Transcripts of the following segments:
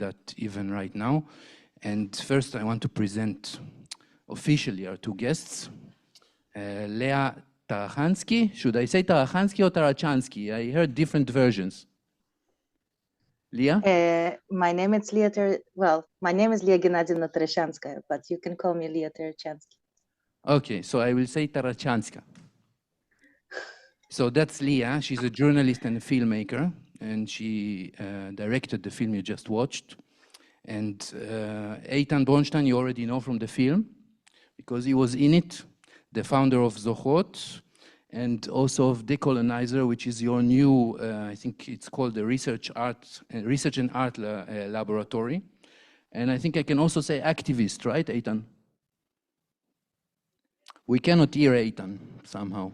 that even right now. And first I want to present officially our two guests. Lia Tarachansky. Should I say Tarachansky or Tarachansky? I heard different versions. Lia? My name is Lia Gennadievna Tarachanskaya, but you can call me Lia Tarachansky. Okay, so I will say Tarachanska. So that's Lia. She's a journalist and a filmmaker, and she directed the film you just watched. And Eitan Bronstein, you already know from the film, because he was in it, the founder of Zochrot, and also of Decolonizer, which is your new, I think it's called the Research and Art Laboratory. And I think I can also say activist, right, Eitan? We cannot hear Eitan somehow.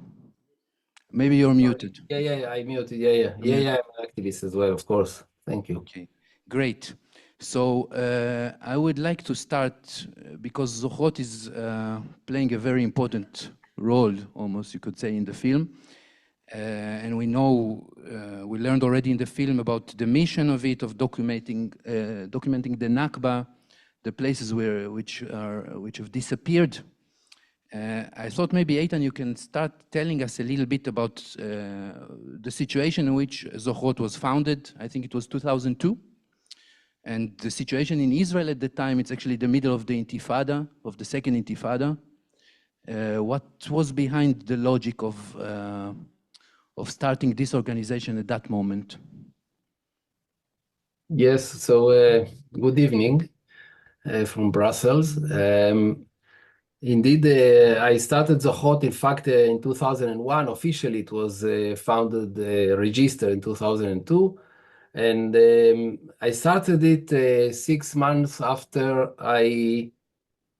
Maybe you're muted. Yeah, I'm muted. Yeah, I'm an activist as well, of course. Thank you. Okay, great. So I would like to start because Zochrot is playing a very important role, almost you could say, in the film. And we know, we learned already in the film about the mission of it, of documenting the Nakba, the places which have disappeared. I thought maybe, Eitan, you can start telling us a little bit about the situation in which Zochrot was founded. I think it was 2002. And the situation in Israel at the time, it's actually the middle of the Intifada, of the second Intifada. What was behind the logic of starting this organization at that moment? Yes, so good evening from Brussels. Indeed, I started Zochrot, in fact, in 2001. Officially, it was founded, registered in 2002. And I started it 6 months after I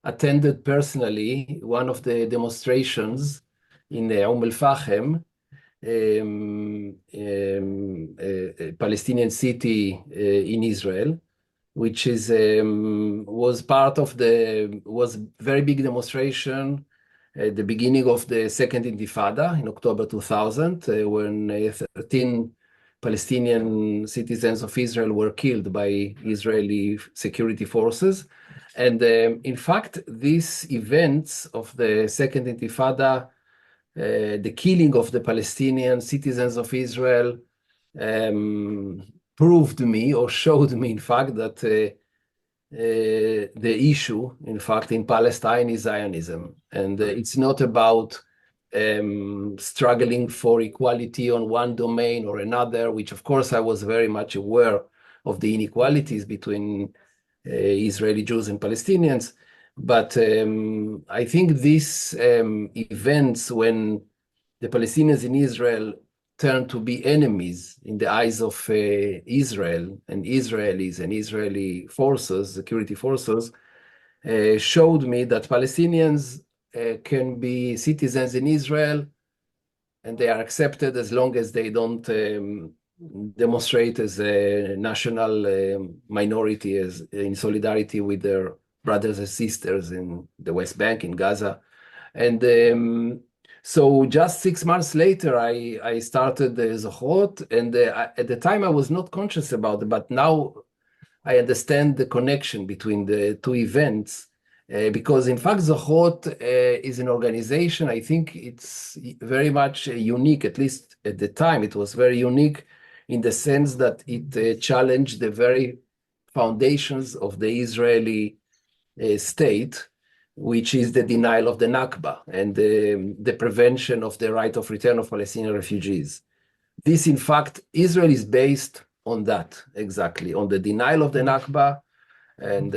attended personally one of the demonstrations in Al-Fahim, a Palestinian city in Israel, which is was very big demonstration at the beginning of the second Intifada in October 2000, when 13 Palestinian citizens of Israel were killed by Israeli security forces. And in fact, these events of the second Intifada, the killing of the Palestinian citizens of Israel, proved to me, or showed me, in fact, that the issue, in fact, in Palestine is Zionism. And it's not about struggling for equality on one domain or another, which of course I was very much aware of the inequalities between Israeli Jews and Palestinians. But I think these events, when the Palestinians in Israel turned to be enemies in the eyes of Israel and Israelis and Israeli forces, security forces, showed me that Palestinians can be citizens in Israel, and they are accepted as long as they don't demonstrate as a national minority, as in solidarity with their brothers and sisters in the West Bank, in Gaza. And so just 6 months later, I started Zochrot, and at the time I was not conscious about it, but now I understand the connection between the two events. Because in fact, Zochrot is an organization, I think it's very much unique, at least at the time, it was very unique in the sense that it challenged the very foundations of the Israeli state, which is the denial of the Nakba and the prevention of the right of return of Palestinian refugees. This, in fact, Israel is based on that, exactly, on the denial of the Nakba, and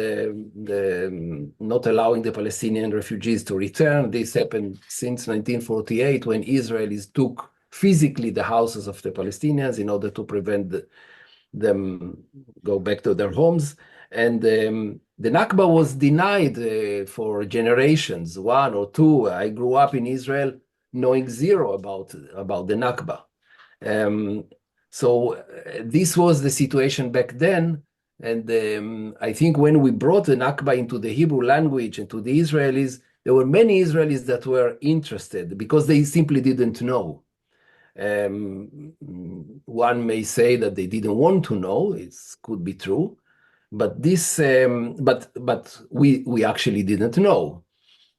not allowing the Palestinian refugees to return. This happened since 1948, when Israelis took physically the houses of the Palestinians in order to prevent them go back to their homes. And the Nakba was denied for generations, 1 or 2. I grew up in Israel knowing zero about the Nakba. So this was the situation back then. And I think when we brought the Nakba into the Hebrew language and to the Israelis, there were many Israelis that were interested because they simply didn't know. One may say that they didn't want to know. It could be true. but this, but we actually didn't know.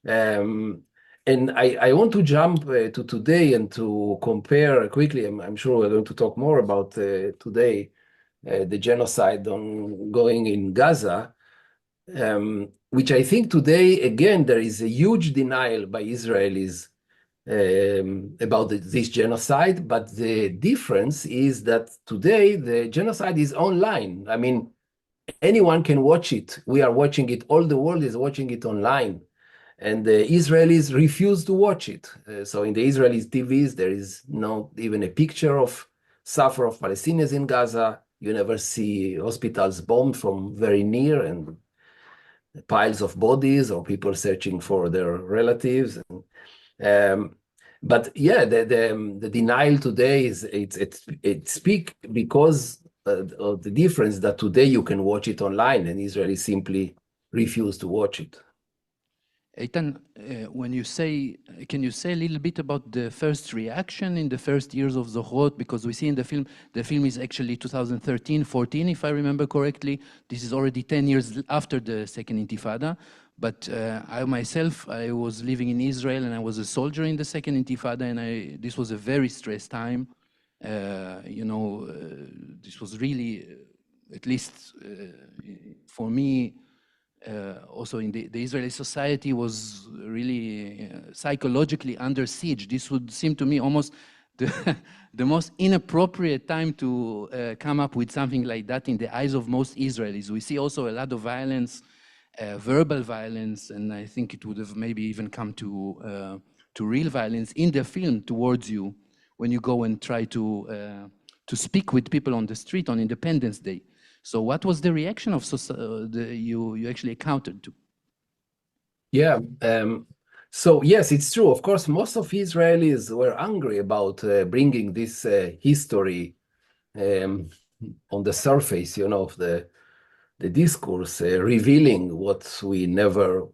And I want to jump to today and to compare quickly. I'm sure we're going to talk more about today the genocide ongoing in Gaza, which I think today, again, there is a huge denial by Israelis about this genocide, but the difference is that today the genocide is online. I mean, anyone can watch it. We are watching it. All the world is watching it online. And the Israelis refuse to watch it. So in the Israeli TVs, there is not even a picture of suffer of Palestinians in Gaza. You never see hospitals bombed from very near and piles of bodies or people searching for their relatives. But yeah, the denial today is it speak because of the difference that today you can watch it online and Israelis simply refuse to watch it. Eitan, when you say, can you say a little bit about the first reaction in the first years of Zochrot? Because we see in the film is actually 2013, 14, if I remember correctly. This is already 10 years after the second Intifada. But I myself, I was living in Israel and I was a soldier in the second Intifada, and this was a very stressed time. This was really, at least for me, also in the Israeli society was really psychologically under siege. This would seem to me almost the most inappropriate time to come up with something like that in the eyes of most Israelis. We see also a lot of violence, verbal violence, and I think it would have maybe even come to real violence in the film towards you when you go and try to speak with people on the street on Independence Day. So what was the reaction of you actually encountered to? Yeah, so yes, it's true. Of course, most of Israelis were angry about bringing this history on the surface, of the discourse, revealing what we never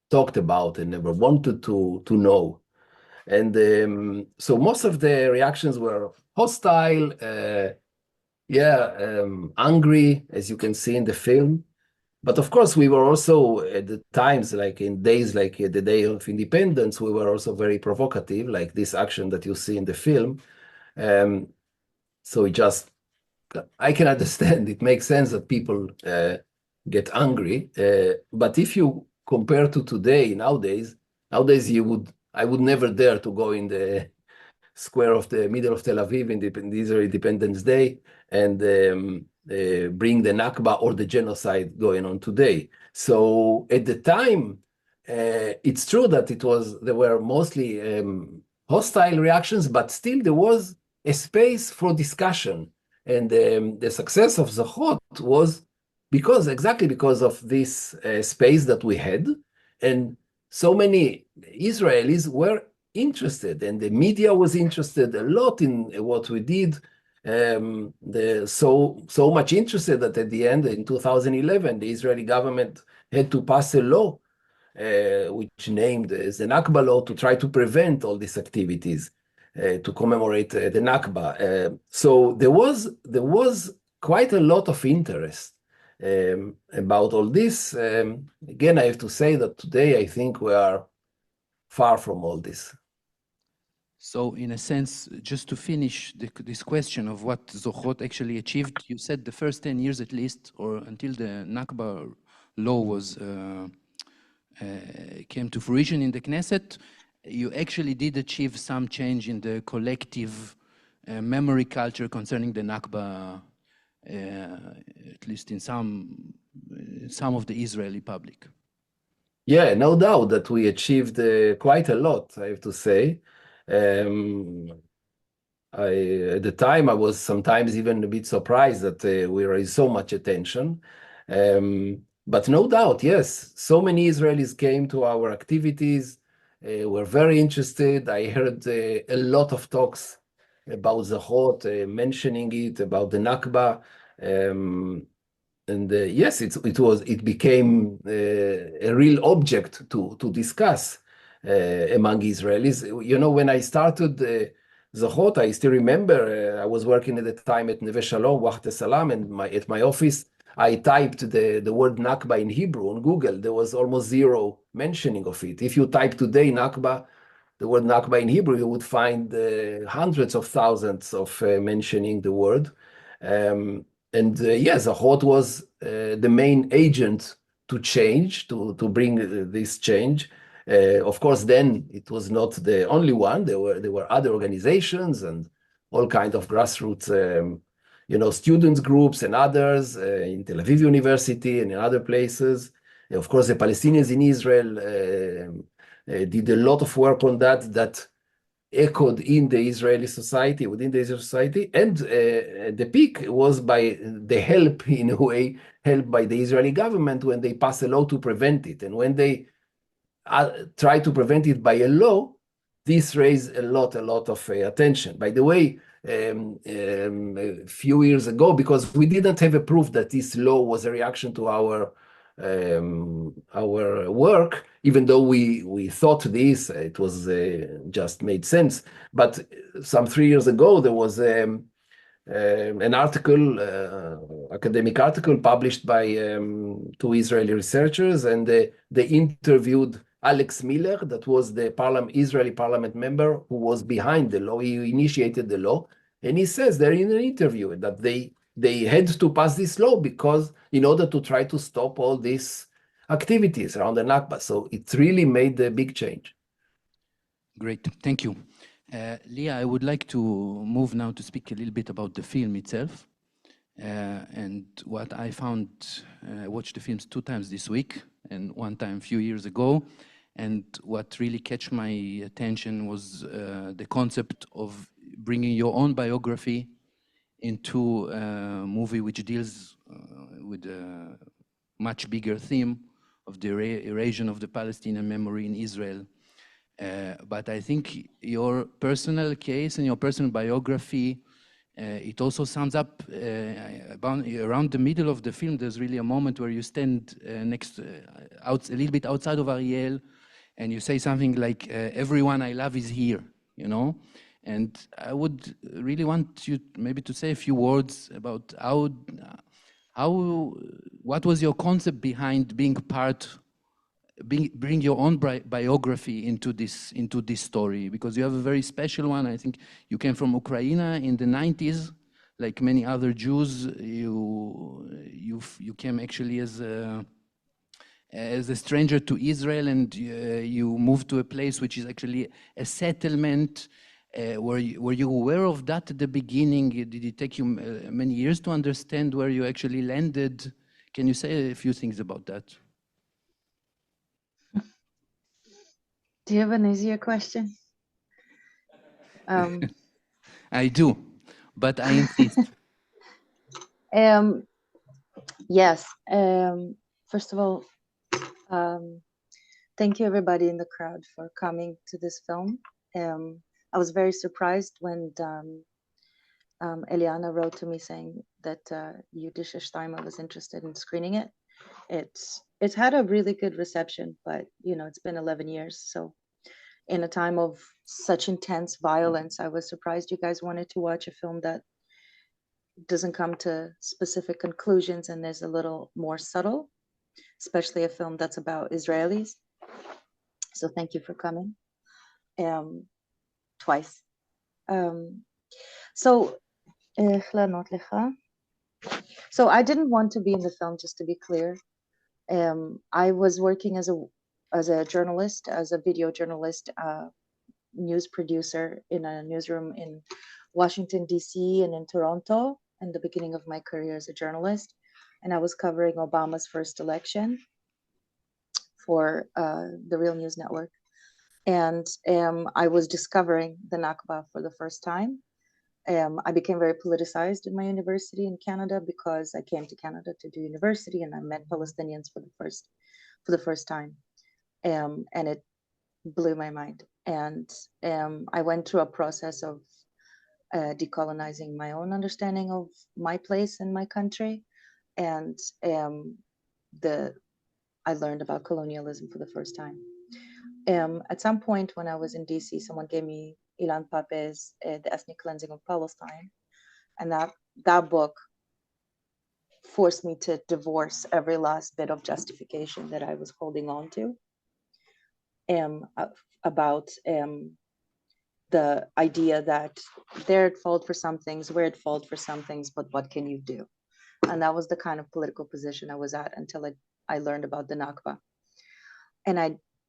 talked about and never wanted to know. And so most of the reactions were hostile, angry, as you can see in the film. But of course, we were also at the times, like in days like the Day of Independence, we were also very provocative, like this action that you see in the film. So I can understand, it makes sense that people get angry. But if you compare to today, nowadays I would never dare to go in the square of the middle of Tel Aviv in the Israeli Independence Day and bring the Nakba or the genocide going on today. So at the time, it's true that there were mostly hostile reactions, but still there was a space for discussion. And the success of Zochrot was exactly because of this space that we had. And so many Israelis were interested, and the media was interested a lot in what we did. So much interested that at the end, in 2011, the Israeli government had to pass a law which named as the Nakba law to try to prevent all these activities to commemorate the Nakba. So there was quite a lot of interest about all this. Again, I have to say that today I think we are far from all this. So in a sense, just to finish this question of what Zochrot actually achieved, you said the first 10 years at least, or until the Nakba law was came to fruition in the Knesset, you actually did achieve some change in the collective memory culture concerning the Nakba, at least in some of the Israeli public. Yeah, no doubt that we achieved quite a lot, I have to say. At the time, I was sometimes even a bit surprised that we raised so much attention. But no doubt, yes, so many Israelis came to our activities, were very interested. I heard a lot of talks about Zochrot, mentioning it, about the Nakba. And yes, it became a real object to discuss among Israelis. When I started Zochrot, I still remember I was working at the time at Neve Shalom, Wacht Salam, and at my office, I typed the word Nakba in Hebrew on Google, there was almost zero mentioning of it. If you type today Nakba, the word Nakba in Hebrew, you would find hundreds of thousands of mentioning the word. Yes, Zochrot was the main agent to change, to bring this change. Of course, then it was not the only one. There were other organizations and all kinds of grassroots, students groups and others in Tel Aviv University and in other places. Of course, the Palestinians in Israel did a lot of work on that echoed in the Israeli society, within the Israeli society, and the peak was by the help, in a way, helped by the Israeli government when they passed a law to prevent it. And when they tried to prevent it by a law, this raised a lot of attention. By the way, a few years ago, because we didn't have a proof that this law was a reaction to our work, even though we thought this, it was just made sense. But some 3 years ago, there was an article, academic article published by 2 Israeli researchers, and they interviewed Alex Miller, that was the Israeli parliament member who was behind the law. He initiated the law, and he says there in an interview that they had to pass this law because in order to try to stop all these activities around the Nakba. So it really made a big change. Great, thank you. Lia, I would like to move now to speak a little bit about the film itself. And what I found, I watched the films 2 times this week and 1 time a few years ago. And what really catch my attention was the concept of bringing your own biography into a movie which deals with a much bigger theme of the erosion of the Palestinian memory in Israel. But I think your personal case and your personal biography, it also sums up around the middle of the film. There's really a moment where you stand next, a little bit outside of Ariel, and you say something like, everyone I love is here, you know? And I would really want you maybe to say a few words about what was your concept behind being bring your own biography into this story, because you have a very special one. I think you came from Ukraine in the 90s, like many other Jews. You came actually as a stranger to Israel, and you moved to a place which is actually a settlement. Were you aware of that at the beginning? Did it take you many years to understand where you actually landed? Can you say a few things about that? Do you have an easier question? I do, but I insist. Yes. First of all, thank you everybody in the crowd for coming to this film. I was very surprised when Eliana wrote to me saying that Yudisha Steimer was interested in screening it. It's had a really good reception, but it's been 11 years. So in a time of such intense violence, I was surprised you guys wanted to watch a film that doesn't come to specific conclusions and is a little more subtle, especially a film that's about Israelis. So thank you for coming twice. So I didn't want to be in the film, just to be clear. I was working as a journalist, as a video journalist, news producer in a newsroom in Washington, D.C. and in Toronto in the beginning of my career as a journalist. And I was covering Obama's first election for the Real News Network. And I was discovering the Nakba for the first time. I became very politicized in my university in Canada because I came to Canada to do university, and I met Palestinians for the first time. And it blew my mind. And I went through a process of decolonizing my own understanding of my place in my country. And I learned about colonialism for the first time. At some point when I was in DC, someone gave me Ilan Pape's The Ethnic Cleansing of Palestine. And that book forced me to divorce every last bit of justification that I was holding on to about the idea that they're at fault for some things, we're at fault for some things, but what can you do? And that was the kind of political position I was at until I learned about the Nakba. And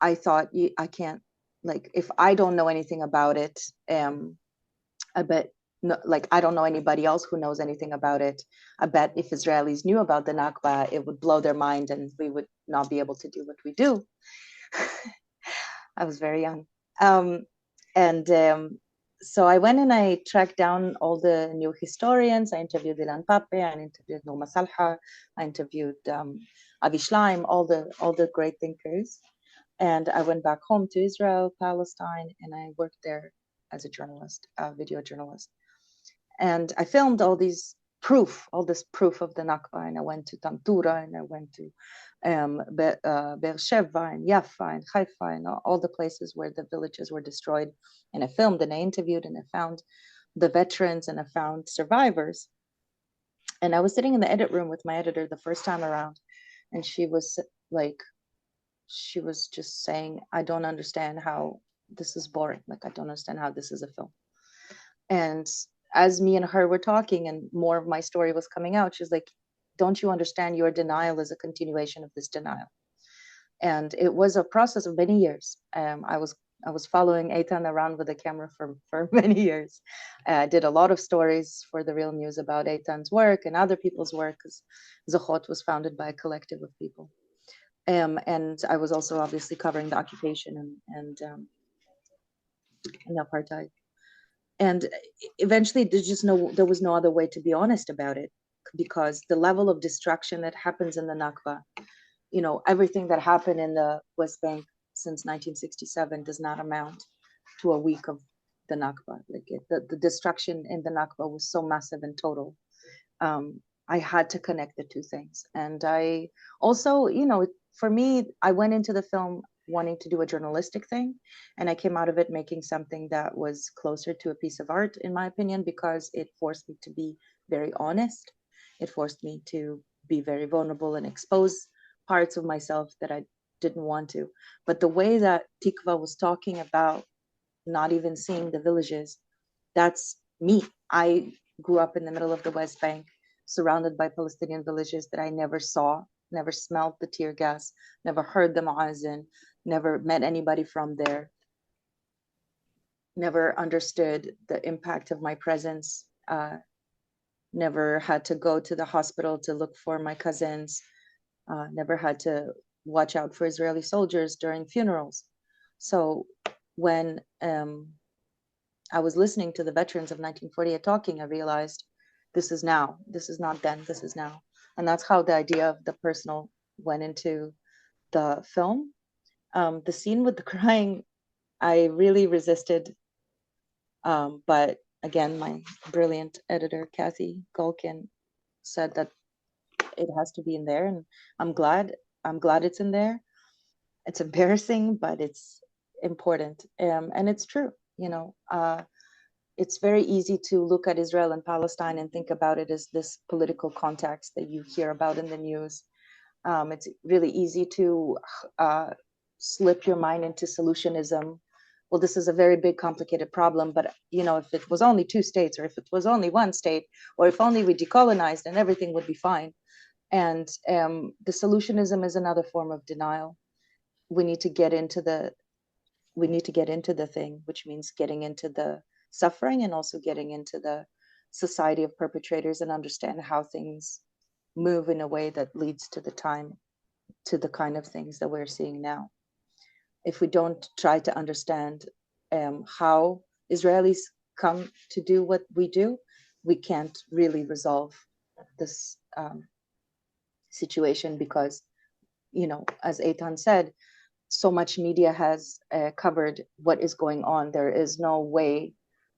I thought, I can't, like, if I don't know anything about it, I bet, no, like, I don't know anybody else who knows anything about it. I bet if Israelis knew about the Nakba, it would blow their mind and we would not be able to do what we do. I was very young. So I went and I tracked down all the new historians. I interviewed Ilan Pape, I interviewed Noma Salha, I interviewed Avi Schleim, all the great thinkers. And I went back home to Israel, Palestine, and I worked there as a journalist, a video journalist. And I filmed all this proof of the Nakba. And I went to Tantura, and I went to Beersheba and Jaffa and Haifa and all the places where the villages were destroyed. And I filmed and I interviewed and I found the veterans and I found survivors. And I was sitting in the edit room with my editor the first time around, and she was just saying, I don't understand how this is boring. Like, I don't understand how this is a film. And as me and her were talking and more of my story was coming out, she's like, don't you understand your denial is a continuation of this denial? And it was a process of many years. I was following Eitan around with a camera for many years. I did a lot of stories for The Real News about Eitan's work and other people's work, because Zochrot was founded by a collective of people. And I was also obviously covering the occupation and apartheid. And eventually there was no other way to be honest about it, because the level of destruction that happens in the Nakba, everything that happened in the West Bank since 1967 does not amount to a week of the Nakba. Like the destruction in the Nakba was so massive and total. I had to connect the two things. And I also, for me, I went into the film wanting to do a journalistic thing, and I came out of it making something that was closer to a piece of art, in my opinion, because it forced me to be very honest. It forced me to be very vulnerable and expose parts of myself that I didn't want to. But the way that Tikva was talking about not even seeing the villages, that's me. I grew up in the middle of the West Bank, surrounded by Palestinian villages that I never saw, never smelled the tear gas, never heard the muazzin, never met anybody from there, never understood the impact of my presence, never had to go to the hospital to look for my cousins, never had to watch out for Israeli soldiers during funerals. So when I was listening to the veterans of 1948 talking, I realized this is now, this is not then, this is now. And that's how the idea of the personal went into the film. The scene with the crying, I really resisted. But again, my brilliant editor, Kathy Golkin, said that it has to be in there. And I'm glad it's in there. It's embarrassing, but it's important. And it's true, it's very easy to look at Israel and Palestine and think about it as this political context that you hear about in the news. It's really easy to slip your mind into solutionism. Well, this is a very big, complicated problem, but if it was only 2 states, or if it was only 1 state, or if only we decolonized, and everything would be fine. And the solutionism is another form of denial. We need to get into the thing, which means getting into the suffering and also getting into the society of perpetrators and understand how things move in a way that leads to the kind of things that we're seeing now. If we don't try to understand how Israelis come to do what we do, we can't really resolve this situation, because, as Eitan said, so much media has covered what is going on. There is no way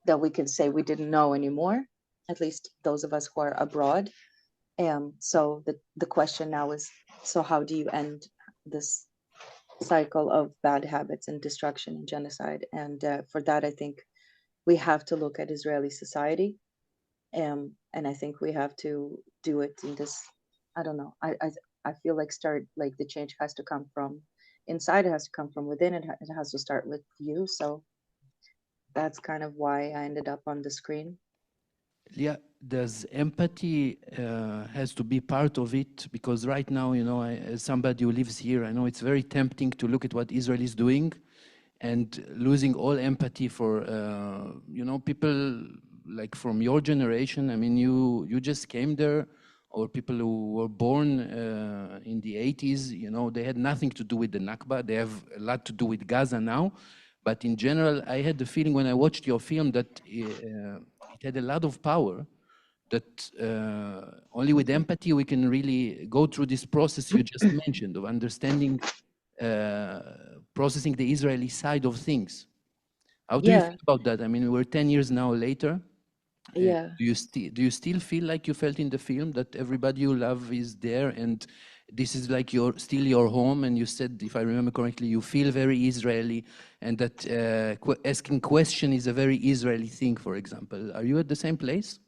that we can say we didn't know anymore, at least those of us who are abroad. So the question now is, so how do you end this cycle of bad habits and destruction and genocide? And for that, I think we have to look at Israeli society. And I think we have to do it in this I don't know. I feel like the change has to come from inside. It has to come from within. It has to start with you. So that's kind of why I ended up on the screen. Lia, does empathy has to be part of it? Because right now, you know, as somebody who lives here, I know it's very tempting to look at what Israel is doing and losing all empathy for, you know, people like from your generation. I mean, you just came there, or people who were born in the 80s, you know, they had nothing to do with the Nakba. They have a lot to do with Gaza now. But in general, I had the feeling when I watched your film that it had a lot of power, that only with empathy we can really go through this process you just mentioned of understanding, processing the Israeli side of things. How do you feel about that? I mean, we're 10 years now later. Yeah. Do you still feel like you felt in the film that everybody you love is there and this is like still your home? And you said, if I remember correctly, you feel very Israeli, and that asking question is a very Israeli thing, for example. Are you at the same place?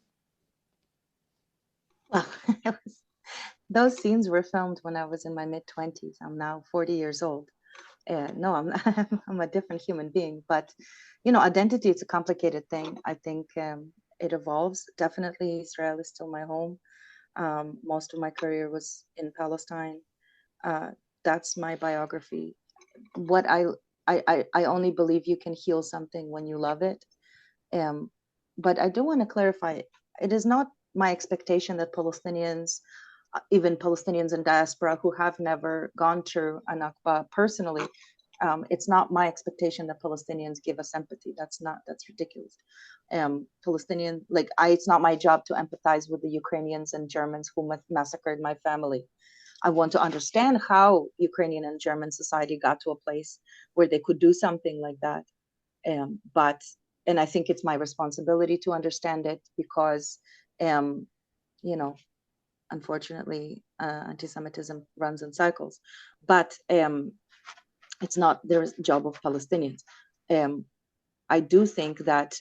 Well, those scenes were filmed when I was in my mid-20s. I'm now 40 years old. No, I'm not, I'm a different human being. But, you know, identity, it's a complicated thing. I think it evolves. Definitely, Israel is still my home. Most of my career was in Palestine. That's my biography. What I only believe you can heal something when you love it. But I do want to clarify, it is not my expectation that Palestinians, even Palestinians in diaspora who have never gone through a Nakba personally, it's not my expectation that Palestinians give us empathy. That's ridiculous. Palestinian, it's not my job to empathize with the Ukrainians and Germans who massacred my family. I want to understand how Ukrainian and German society got to a place where they could do something like that. And I think it's my responsibility to understand it because, you know, unfortunately, anti-Semitism runs in cycles. But it's not the job of Palestinians. I do think that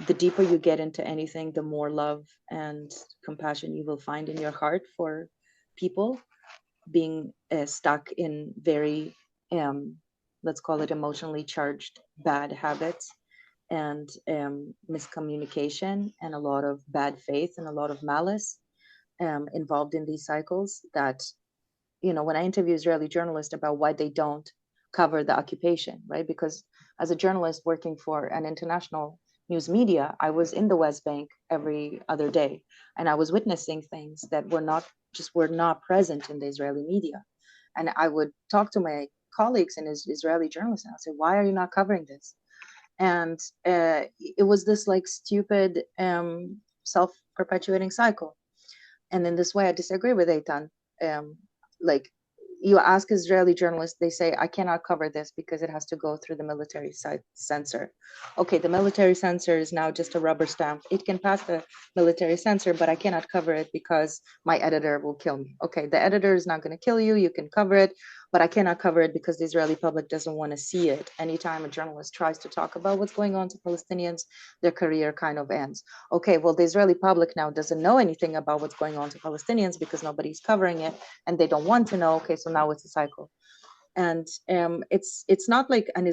the deeper you get into anything, the more love and compassion you will find in your heart for people being stuck in very, let's call it emotionally charged bad habits and miscommunication and a lot of bad faith and a lot of malice involved in these cycles. That, you know, when I interview Israeli journalists about why they don't cover the occupation, right? Because as a journalist working for an international news media, I was in the West Bank every other day, and I was witnessing things that were not present in the Israeli media. And I would talk to my colleagues and Israeli journalists, and I'd say, why are you not covering this? And it was this like stupid self-perpetuating cycle. And in this way, I disagree with Eitan. Like, you ask Israeli journalists, they say, I cannot cover this because it has to go through the military censor. Okay, the military censor is now just a rubber stamp. It can pass the military censor, but I cannot cover it because my editor will kill me. Okay, the editor is not going to kill you. You can cover it, but I cannot cover it because the Israeli public doesn't want to see it. Anytime a journalist tries to talk about what's going on to Palestinians, their career kind of ends. Okay, well, the Israeli public now doesn't know anything about what's going on to Palestinians because nobody's covering it and they don't want to know. Okay, so now it's a cycle. And it's not like an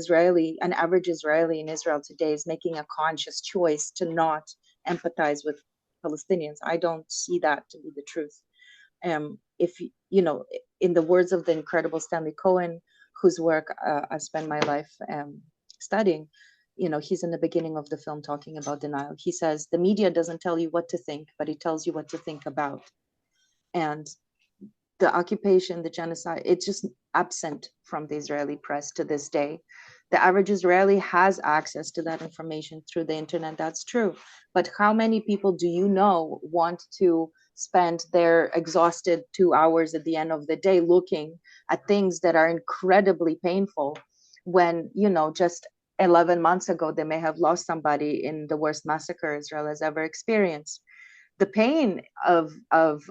average Israeli in Israel today is making a conscious choice to not empathize with Palestinians. I don't see that to be the truth. If you know, in the words of the incredible Stanley Cohen, whose work I spent my life studying, you know, he's in the beginning of the film talking about denial. He says, the media doesn't tell you what to think, but it tells you what to think about. And the occupation, the genocide, it's just absent from the Israeli press to this day. The average Israeli has access to that information through the internet. That's true. But how many people do you know want to spend their exhausted 2 hours at the end of the day looking at things that are incredibly painful when, you know, just 11 months ago, they may have lost somebody in the worst massacre Israel has ever experienced? The pain of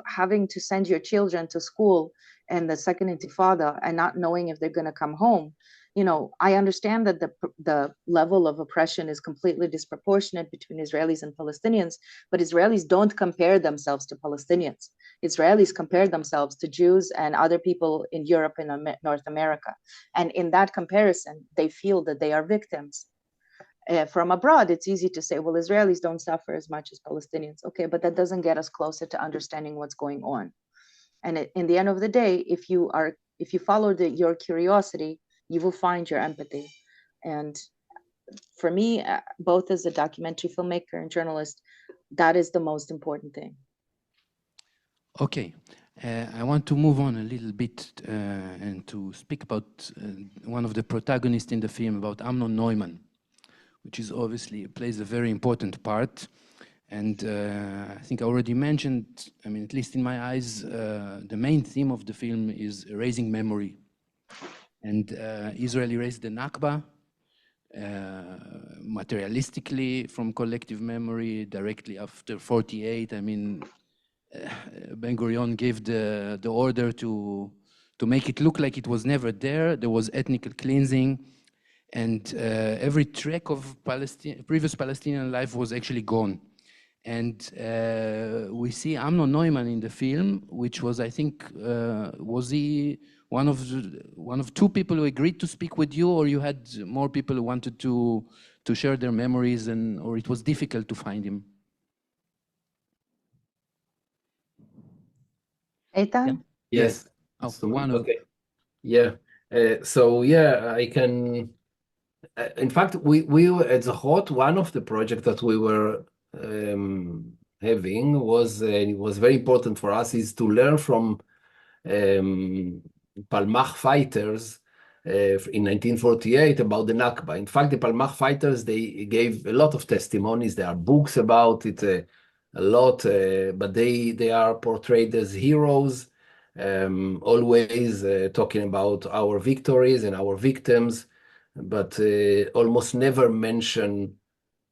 having to send your children to school in the second intifada and not knowing if they're going to come home, I understand that the level of oppression is completely disproportionate between Israelis and Palestinians, but Israelis don't compare themselves to Palestinians. Israelis compare themselves to Jews and other people in Europe and North America. And in that comparison, they feel that they are victims. From abroad, it's easy to say, well, Israelis don't suffer as much as Palestinians. Okay, but that doesn't get us closer to understanding what's going on. And in the end of the day, if you follow your curiosity, you will find your empathy. And for me, both as a documentary filmmaker and journalist, that is the most important thing. Okay, I want to move on a little bit and to speak about one of the protagonists in the film, about Amnon Neumann, which is obviously plays a very important part. And I think I already mentioned, I mean, at least in my eyes, the main theme of the film is erasing memory. And Israel erased the Nakba materialistically from collective memory directly after 48. I mean, Ben-Gurion gave the order to make it look like it was never there. There was ethnic cleansing, and every track of previous Palestinian life was actually gone. And we see Amnon Neumann in the film, which was, I think, was he one of two people who agreed to speak with you, or you had more people who wanted to share their memories, or it was difficult to find him? Eitan? Yeah. Yes. Oh, one of okay. Yeah. So yeah, I can. In fact, we were at Zochrot. One of the projects that we were having was it was very important for us is to learn from Palmach fighters in 1948 about the Nakba. In fact, the Palmach fighters, they gave a lot of testimonies. There are books about it, a lot, but they are portrayed as heroes, always talking about our victories and our victims, but almost never mention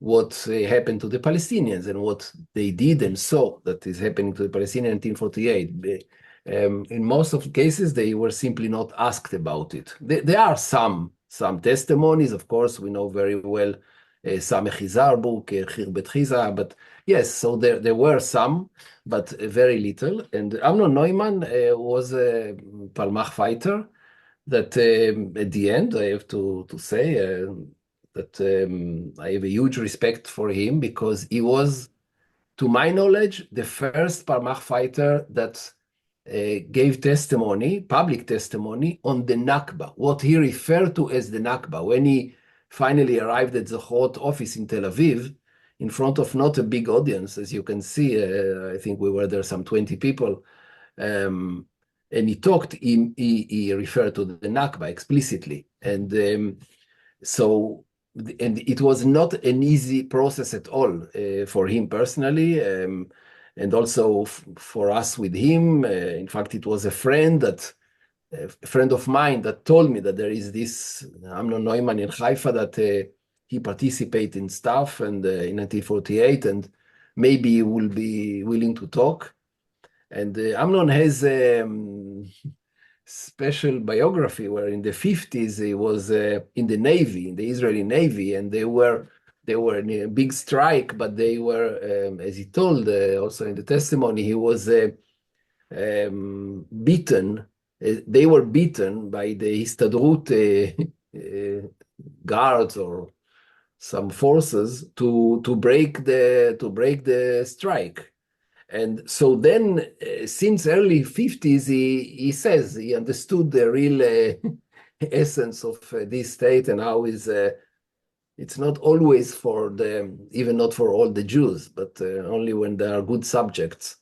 what happened to the Palestinians and what they did and saw that is happening to the Palestinians in 1948. In most of the cases, they were simply not asked about it. There are some testimonies, of course, we know very well Samech Chizar book, Chir Bet Chiza, but yes, so there were some, but very little. And Amnon Neumann was a Palmach fighter that at the end, I have to say that I have a huge respect for him because he was, to my knowledge, the first Palmach fighter that gave testimony, public testimony, on the Nakba, what he referred to as the Nakba. When he finally arrived at the Zochrot office in Tel Aviv, in front of not a big audience, as you can see, I think we were there some 20 people, and he talked, he referred to the Nakba explicitly. And so it was not an easy process at all for him personally, and also for us with him. In fact, it was a friend of mine that told me that there is this Amnon Neumann in Haifa that he participated in stuff and in 1948, and maybe he will be willing to talk. And Amnon has special biography where in the 50s he was in the Navy, in the Israeli Navy, and they were in a big strike, but they were, as he told also in the testimony, he was beaten. They were beaten by the Histadrut guards or some forces to break the strike. And so then, since early 50s, he says he understood the real essence of this state and how it's not always even not for all the Jews, but only when they are good subjects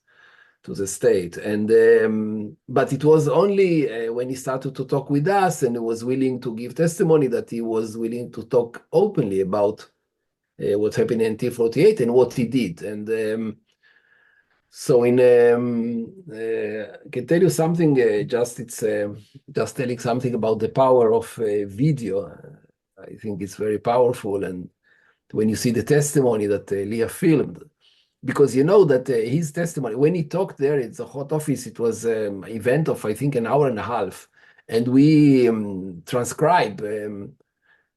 to the state. And but it was only when he started to talk with us and he was willing to give testimony that he was willing to talk openly about what happened in 1948 and what he did. And so I can tell you something, just telling something about the power of video. I think it's very powerful. And when you see the testimony that Lia filmed, because you know that his testimony, when he talked there, it's a hot office, it was an event of, I think, an hour and a half. and we transcribe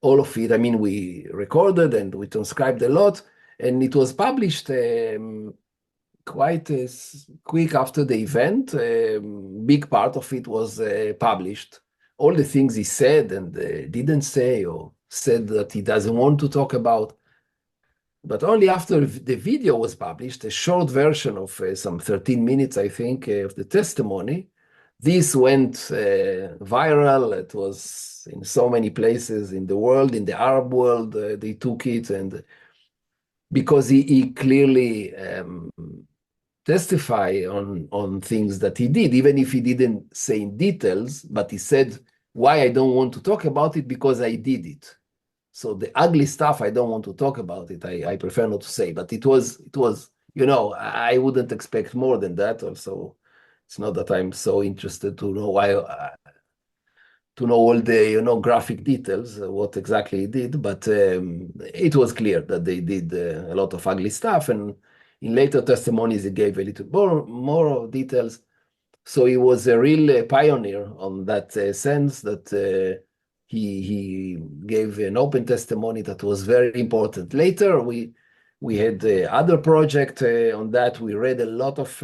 all of it. I mean, we recorded and we transcribed a lot, and it was published quite quick after the event. Big part of it was published. All the things he said and didn't say, or said that he doesn't want to talk about. But only after the video was published, a short version of some 13 minutes, I think, of the testimony, this went viral. It was in so many places in the world, in the Arab world, they took it, and because he clearly testify on things that he did, even if he didn't say in details, but he said, why I don't want to talk about it, because I did it. So the ugly stuff, I don't want to talk about it. I prefer not to say, but it was, you know, I wouldn't expect more than that. Also, it's not that I'm so interested to know why, to know all the, you know, graphic details, what exactly he did, but it was clear that they did a lot of ugly stuff, and in later testimonies, he gave a little more details. So he was a real pioneer on that sense, that he gave an open testimony that was very important. Later, we had other project on that. We read a lot of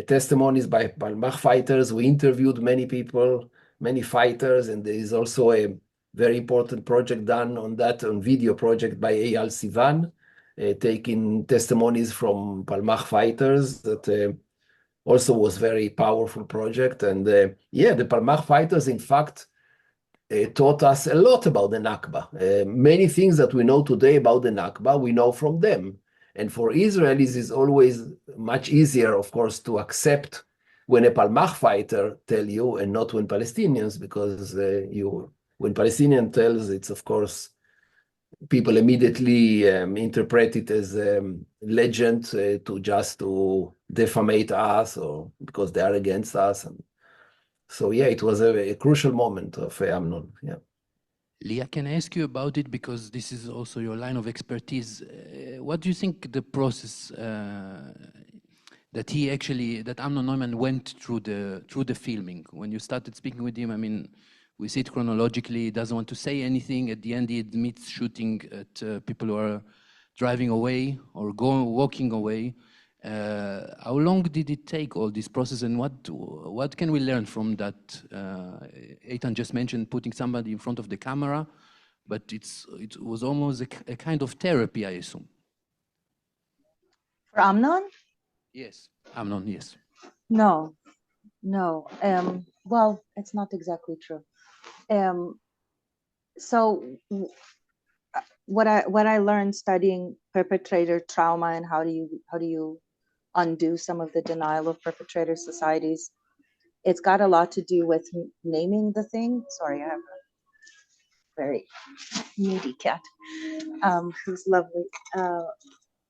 testimonies by Palmach fighters. We interviewed many people, many fighters, and there is also a very important project done on that, on video project by Eyal Sivan, taking testimonies from Palmach fighters. That also was very powerful project. And yeah, the Palmach fighters, in fact, taught us a lot about the Nakba. Many things that we know today about the Nakba, we know from them. And for Israelis, it's always much easier, of course, to accept when a Palmach fighter tell you, and not when Palestinians, because when Palestinian tells, it's of course, people immediately interpret it as legend to defamate us, or because they are against us. And so yeah, it was a crucial moment of Amnon. Yeah. Lia, can I ask you about it, because this is also your line of expertise? What do you think the process that Amnon Neumann went through the filming? When you started speaking with him, I mean, we see it chronologically. He doesn't want to say anything. At the end, he admits shooting at people who are driving away or walking away. How long did it take, all this process, and what can we learn from that? Eitan just mentioned putting somebody in front of the camera, but it was almost a kind of therapy, I assume. For Amnon? Yes, Amnon, yes. No. Well, it's not exactly true. So what I learned studying perpetrator trauma and how do you undo some of the denial of perpetrator societies, it's got a lot to do with naming the thing. Sorry, I have a very needy cat who's lovely.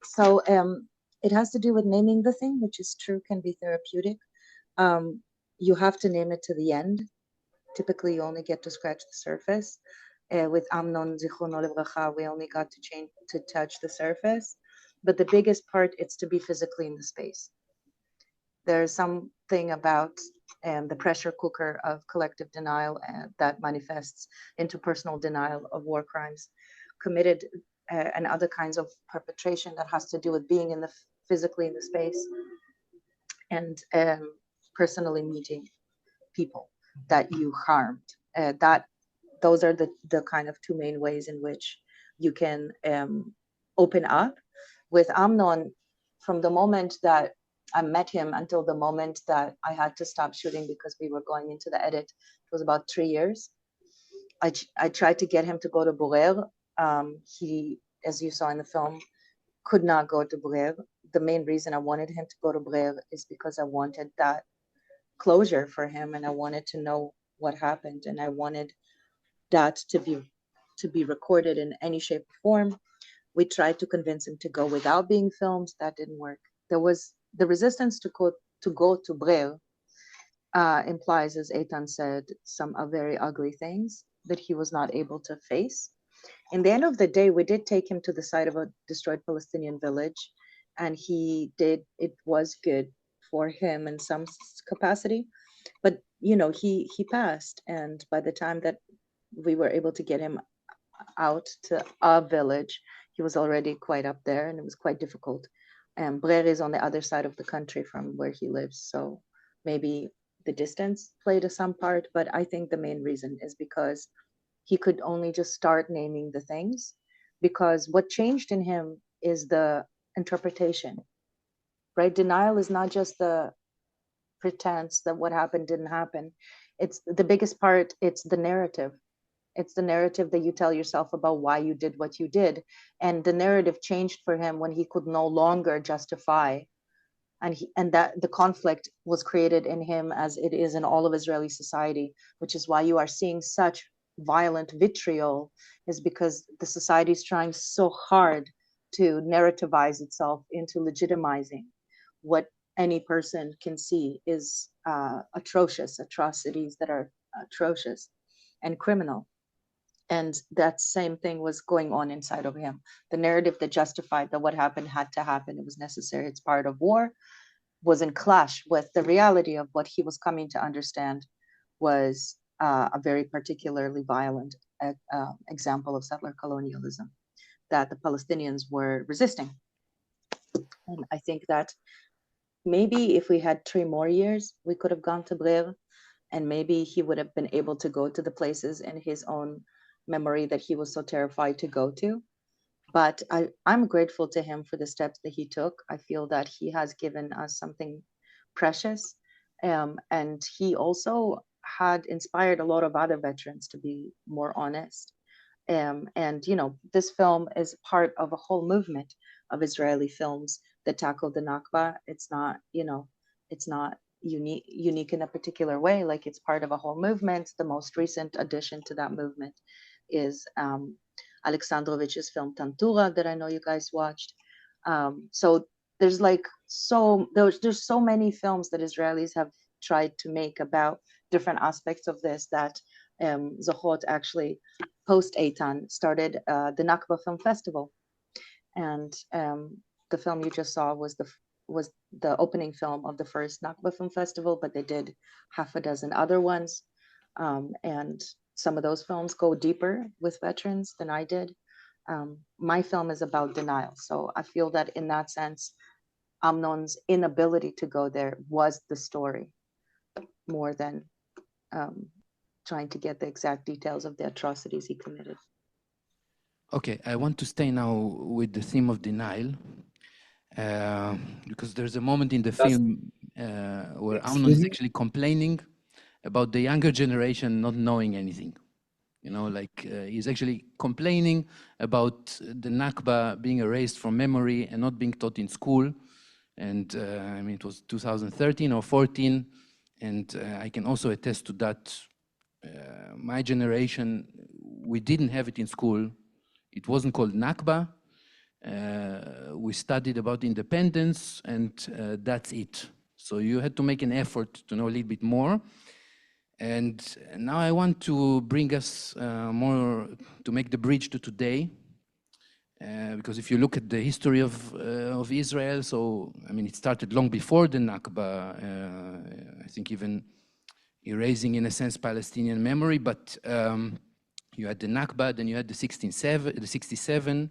So it has to do with naming the thing, which is true, can be therapeutic. You have to name it to the end. Typically, you only get to scratch the surface. With Amnon, Zichrono Livracha, we only got to touch the surface. But the biggest part, it's to be physically in the space. There's something about the pressure cooker of collective denial that manifests into personal denial of war crimes committed and other kinds of perpetration that has to do with being physically in the space and personally meeting people that you harmed. Those are the kind of two main ways in which you can open up. With Amnon, from the moment that I met him until the moment that I had to stop shooting because we were going into the edit, it was about 3 years. I tried to get him to go to Borer. He, as you saw in the film, could not go to Borer. The main reason I wanted him to go to Borer is because I wanted that closure for him, and I wanted to know what happened, and I wanted that to be recorded in any shape or form. We tried to convince him to go without being filmed. That didn't work. There was the resistance to go to Brel implies, as Eitan said, some very ugly things that he was not able to face. In the end of the day, we did take him to the site of a destroyed Palestinian village, and it was good for him in some capacity. But you know, he passed, and by the time that we were able to get him out to a village, he was already quite up there, and it was quite difficult. And Brer is on the other side of the country from where he lives, so maybe the distance played some part, but I think the main reason is because he could only just start naming the things, because what changed in him is the interpretation, right? Denial is not just the pretense that what happened didn't happen. It's the biggest part, it's the narrative. It's the narrative that you tell yourself about why you did what you did. And the narrative changed for him when he could no longer justify. And that the conflict was created in him, as it is in all of Israeli society, which is why you are seeing such violent vitriol, is because the society is trying so hard to narrativize itself into legitimizing what any person can see is atrocious, atrocities that are atrocious and criminal. And that same thing was going on inside of him. The narrative that justified that what happened had to happen, it was necessary, it's part of war, was in clash with the reality of what he was coming to understand was a very particularly violent example of settler colonialism that the Palestinians were resisting. And I think that maybe if we had 3 more years, we could have gone to Brer, and maybe he would have been able to go to the places in his own memory that he was so terrified to go to. But I'm grateful to him for the steps that he took. I feel that he has given us something precious. And he also had inspired a lot of other veterans to be more honest. And, you know, this film is part of a whole movement of Israeli films that tackle the Nakba. It's not, you know, it's not unique in a particular way. Like, it's part of a whole movement. The most recent addition to that movement is Alexandrovich's film Tantura that I know you guys watched. So there's like there's so many films that Israelis have tried to make about different aspects of this, that Zochrot actually post Eitan started the Nakba Film Festival, and the film you just saw was the opening film of the first Nakba Film Festival, but they did half a dozen other ones, and some of those films go deeper with veterans than I did. My film is about denial, so I feel that in that sense, Amnon's inability to go there was the story, more than trying to get the exact details of the atrocities he committed. Okay, I want to stay now with the theme of denial, because there's a moment in the film where Amnon is actually complaining about the younger generation not knowing anything. You know, like he's actually complaining about the Nakba being erased from memory and not being taught in school. And I mean, it was 2013 or 14, and I can also attest to that. My generation, we didn't have it in school. It wasn't called Nakba. We studied about independence, and that's it. So you had to make an effort to know a little bit more. And now I want to bring us more, to make the bridge to today. Because if you look at the history of Israel, so I mean, it started long before the Nakba. I think even erasing, in a sense, Palestinian memory. But you had the Nakba, then you had the 67,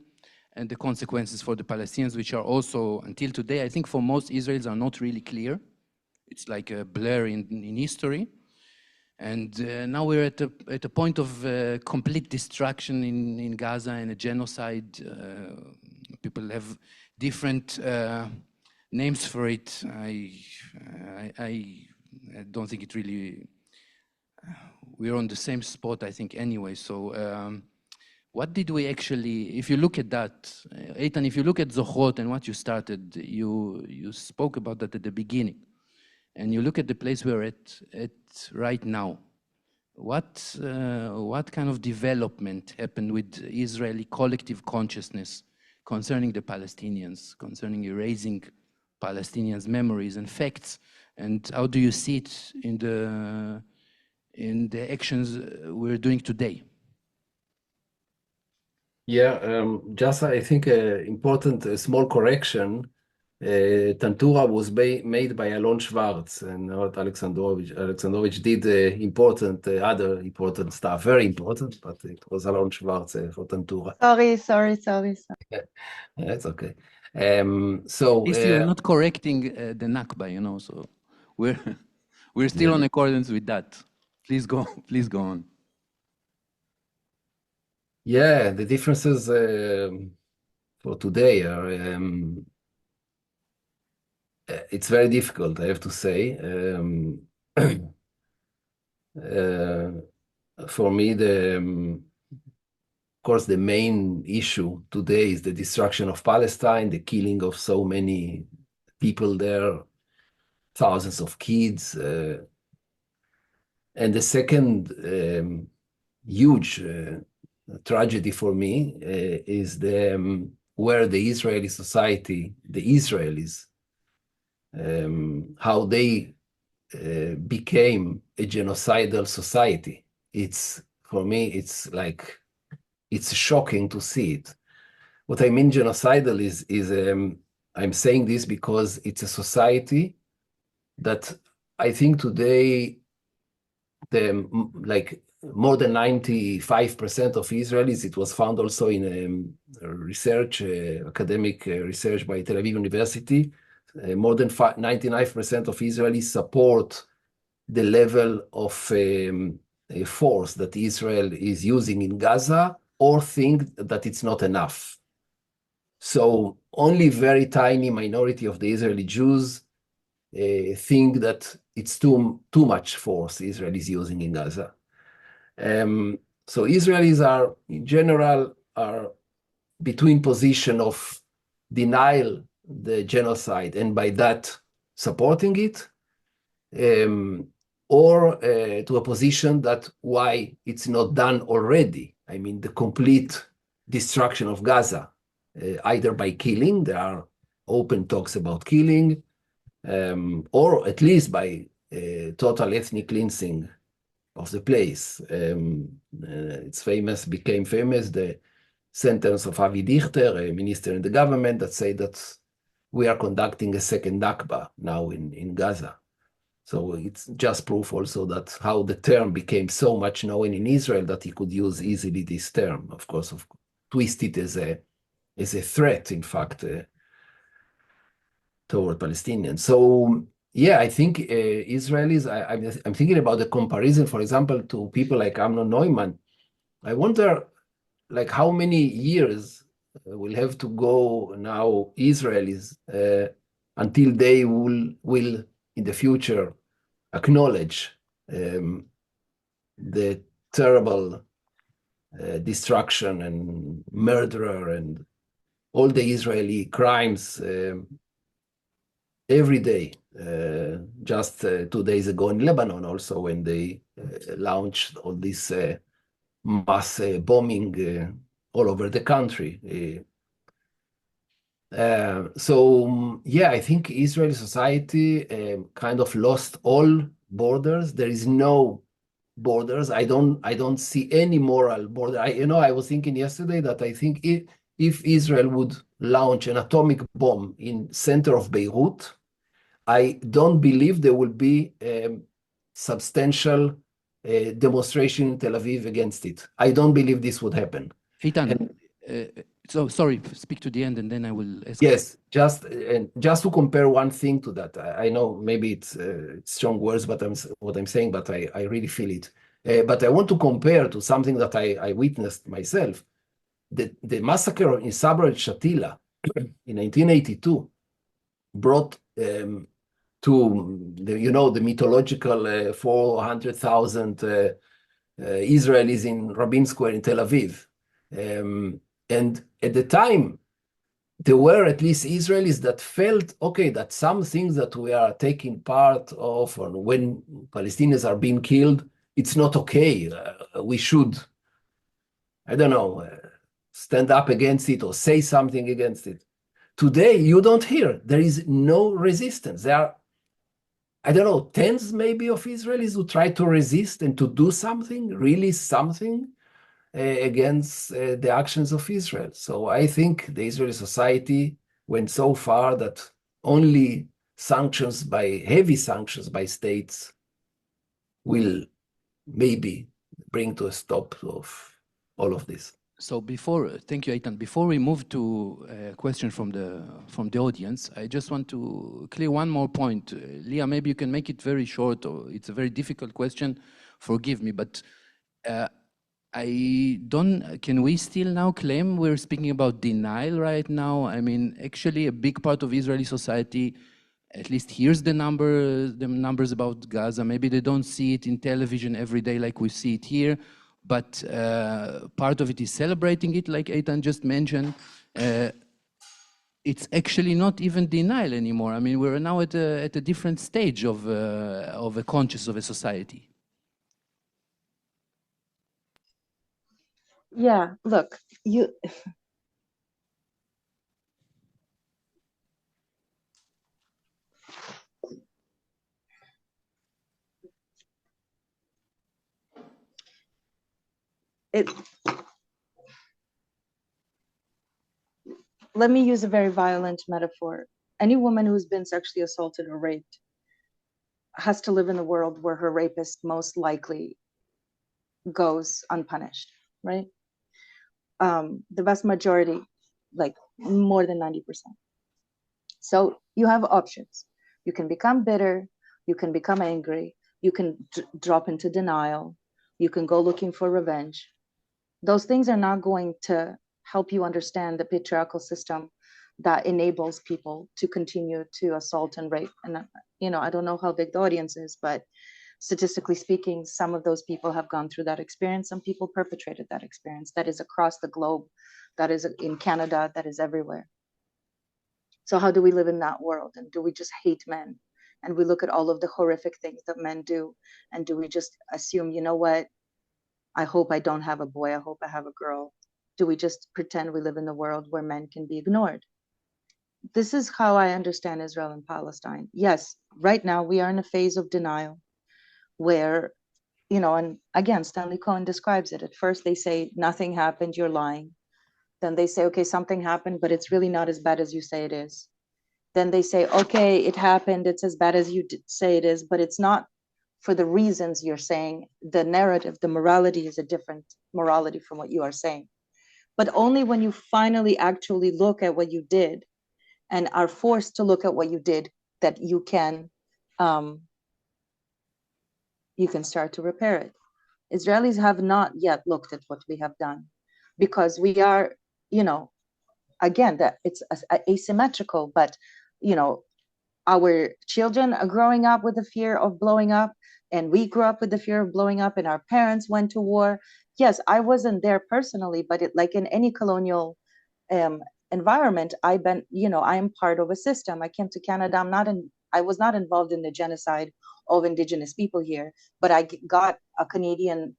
and the consequences for the Palestinians, which are also, until today, I think for most Israelis, are not really clear. It's like a blur in history. And now we're at a point of complete destruction in Gaza and a genocide. People have different names for it. I don't think it really, we're on the same spot, I think, anyway. So what did we actually, if you look at that, Eitan, if you look at Zochrot and what you started, you spoke about that at the beginning. And you look at the place we're at right now. What kind of development happened with Israeli collective consciousness concerning the Palestinians, concerning erasing Palestinians' memories and facts, and how do you see it in the actions we're doing today? Yeah, just I think important small correction. Tantura was made by Alon Schwartz, and not Alexandrovich. Alexandrovich did other important stuff, very important, but it was Alon Schwartz for Tantura. Sorry. That's okay. At least you're not correcting the Nakba, you know, so we're still on accordance with that. Please go on. Yeah, the differences for today are it's very difficult, I have to say. For me, of course, the main issue today is the destruction of Palestine, the killing of so many people there, thousands of kids. And the second huge tragedy for me is where the Israeli society, the Israelis, how they became a genocidal society. For me, it's shocking to see it. What I mean genocidal is I'm saying this because it's a society that I think today more than 95% of Israelis, it was found also in academic research by Tel Aviv University, more than 99% of Israelis support the level of force that Israel is using in Gaza, or think that it's not enough. So only very tiny minority of the Israeli Jews think that it's too much force Israel is using in Gaza. So Israelis are, in general, are between position of denial the genocide and by that supporting it, or to a position that why it's not done already. I mean, the complete destruction of Gaza, either by killing, there are open talks about killing, or at least by total ethnic cleansing of the place. Became famous, the sentence of Avi Dichter, a minister in the government, that said that we are conducting a second Nakba now in Gaza. So it's just proof also that how the term became so much known in Israel that he could use easily this term, of course, twist it as a threat, in fact, toward Palestinians. So yeah, I think Israelis, I'm thinking about the comparison, for example, to people like Amnon Neumann. I wonder, like, how many years will have to go now, Israelis, until they will in the future acknowledge the terrible destruction and murder and all the Israeli crimes every day. Just 2 days ago in Lebanon also, when they launched all this mass bombing all over the country. So yeah, I think Israeli society kind of lost all borders. There is no borders. I don't see any moral border. I was thinking yesterday that I think if Israel would launch an atomic bomb in center of Beirut, I don't believe there will be substantial demonstration in Tel Aviv against it. I don't believe this would happen. Eitan, so sorry, speak to the end and then I will ask. Yes, just to compare one thing to that. I know maybe it's strong words, but what I'm saying, but I really feel it. But I want to compare to something that I witnessed myself. The massacre in Sabra al-Shatila in 1982 brought to the mythological 400,000 Israelis in Rabin Square in Tel Aviv. And at the time, there were at least Israelis that felt, okay, that some things that we are taking part of, or when Palestinians are being killed, it's not okay. We should, I don't know, stand up against it or say something against it. Today, you don't hear. There is no resistance. There are, I don't know, tens maybe of Israelis who try to resist and to do something, really something, against the actions of Israel. So I think the Israeli society went so far that only heavy sanctions by states will maybe bring to a stop of all of this. So thank you, Eitan. Before we move to a question from the audience, I just want to clear one more point. Lia, maybe you can make it very short, or it's a very difficult question. Forgive me, but can we still now claim we're speaking about denial right now? I mean, actually, a big part of Israeli society at least hears the numbers about Gaza. Maybe they don't see it in television every day like we see it here, but part of it is celebrating it, like Eitan just mentioned. It's actually not even denial anymore. I mean, we're now at a different stage of a conscious of a society. Yeah, look, let me use a very violent metaphor. Any woman who's been sexually assaulted or raped has to live in a world where her rapist most likely goes unpunished, right? The vast majority, like more than 90%. So you have options. You can become bitter, you can become angry, you can drop into denial, you can go looking for revenge. Those things are not going to help you understand the patriarchal system that enables people to continue to assault and rape. And, you know, I don't know how big the audience is, but statistically speaking, some of those people have gone through that experience. Some people perpetrated that experience. That is across the globe. That is in Canada. That is everywhere. So how do we live in that world? And do we just hate men? And we look at all of the horrific things that men do. And do we just assume, you know what? I hope I don't have a boy. I hope I have a girl. Do we just pretend we live in a world where men can be ignored? This is how I understand Israel and Palestine. Yes, right now we are in a phase of denial where, you know, and again, Stanley Cohen describes it. At first they say, nothing happened, you're lying. Then they say, okay, something happened, but it's really not as bad as you say it is. Then they say, okay, it happened, it's as bad as you say it is, but it's not for the reasons you're saying. The narrative, the morality is a different morality from what you are saying. But only when you finally actually look at what you did and are forced to look at what you did, that you can start to repair it. Israelis have not yet looked at what we have done, because we are, you know, again, that it's asymmetrical, but, you know, our children are growing up with the fear of blowing up, and we grew up with the fear of blowing up, and our parents went to war. Yes, I wasn't there personally, but like in any colonial environment, I am part of a system. I came to Canada. I was not involved in the genocide of Indigenous people here, but I got a Canadian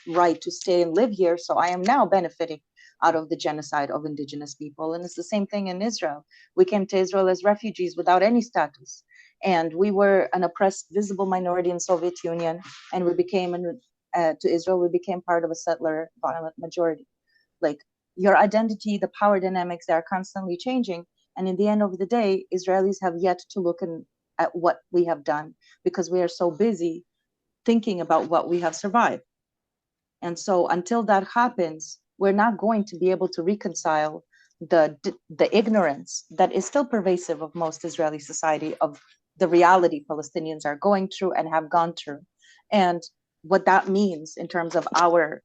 right to stay and live here. So I am now benefiting out of the genocide of Indigenous people. And it's the same thing in Israel. We came to Israel as refugees without any status. And we were an oppressed, visible minority in Soviet Union. And we became, to Israel, we became part of a settler violent majority. Like, your identity, the power dynamics, they are constantly changing. And in the end of the day, Israelis have yet to look at what we have done, because we are so busy thinking about what we have survived. And so until that happens, we're not going to be able to reconcile the ignorance that is still pervasive of most Israeli society of the reality Palestinians are going through and have gone through, and what that means in terms of our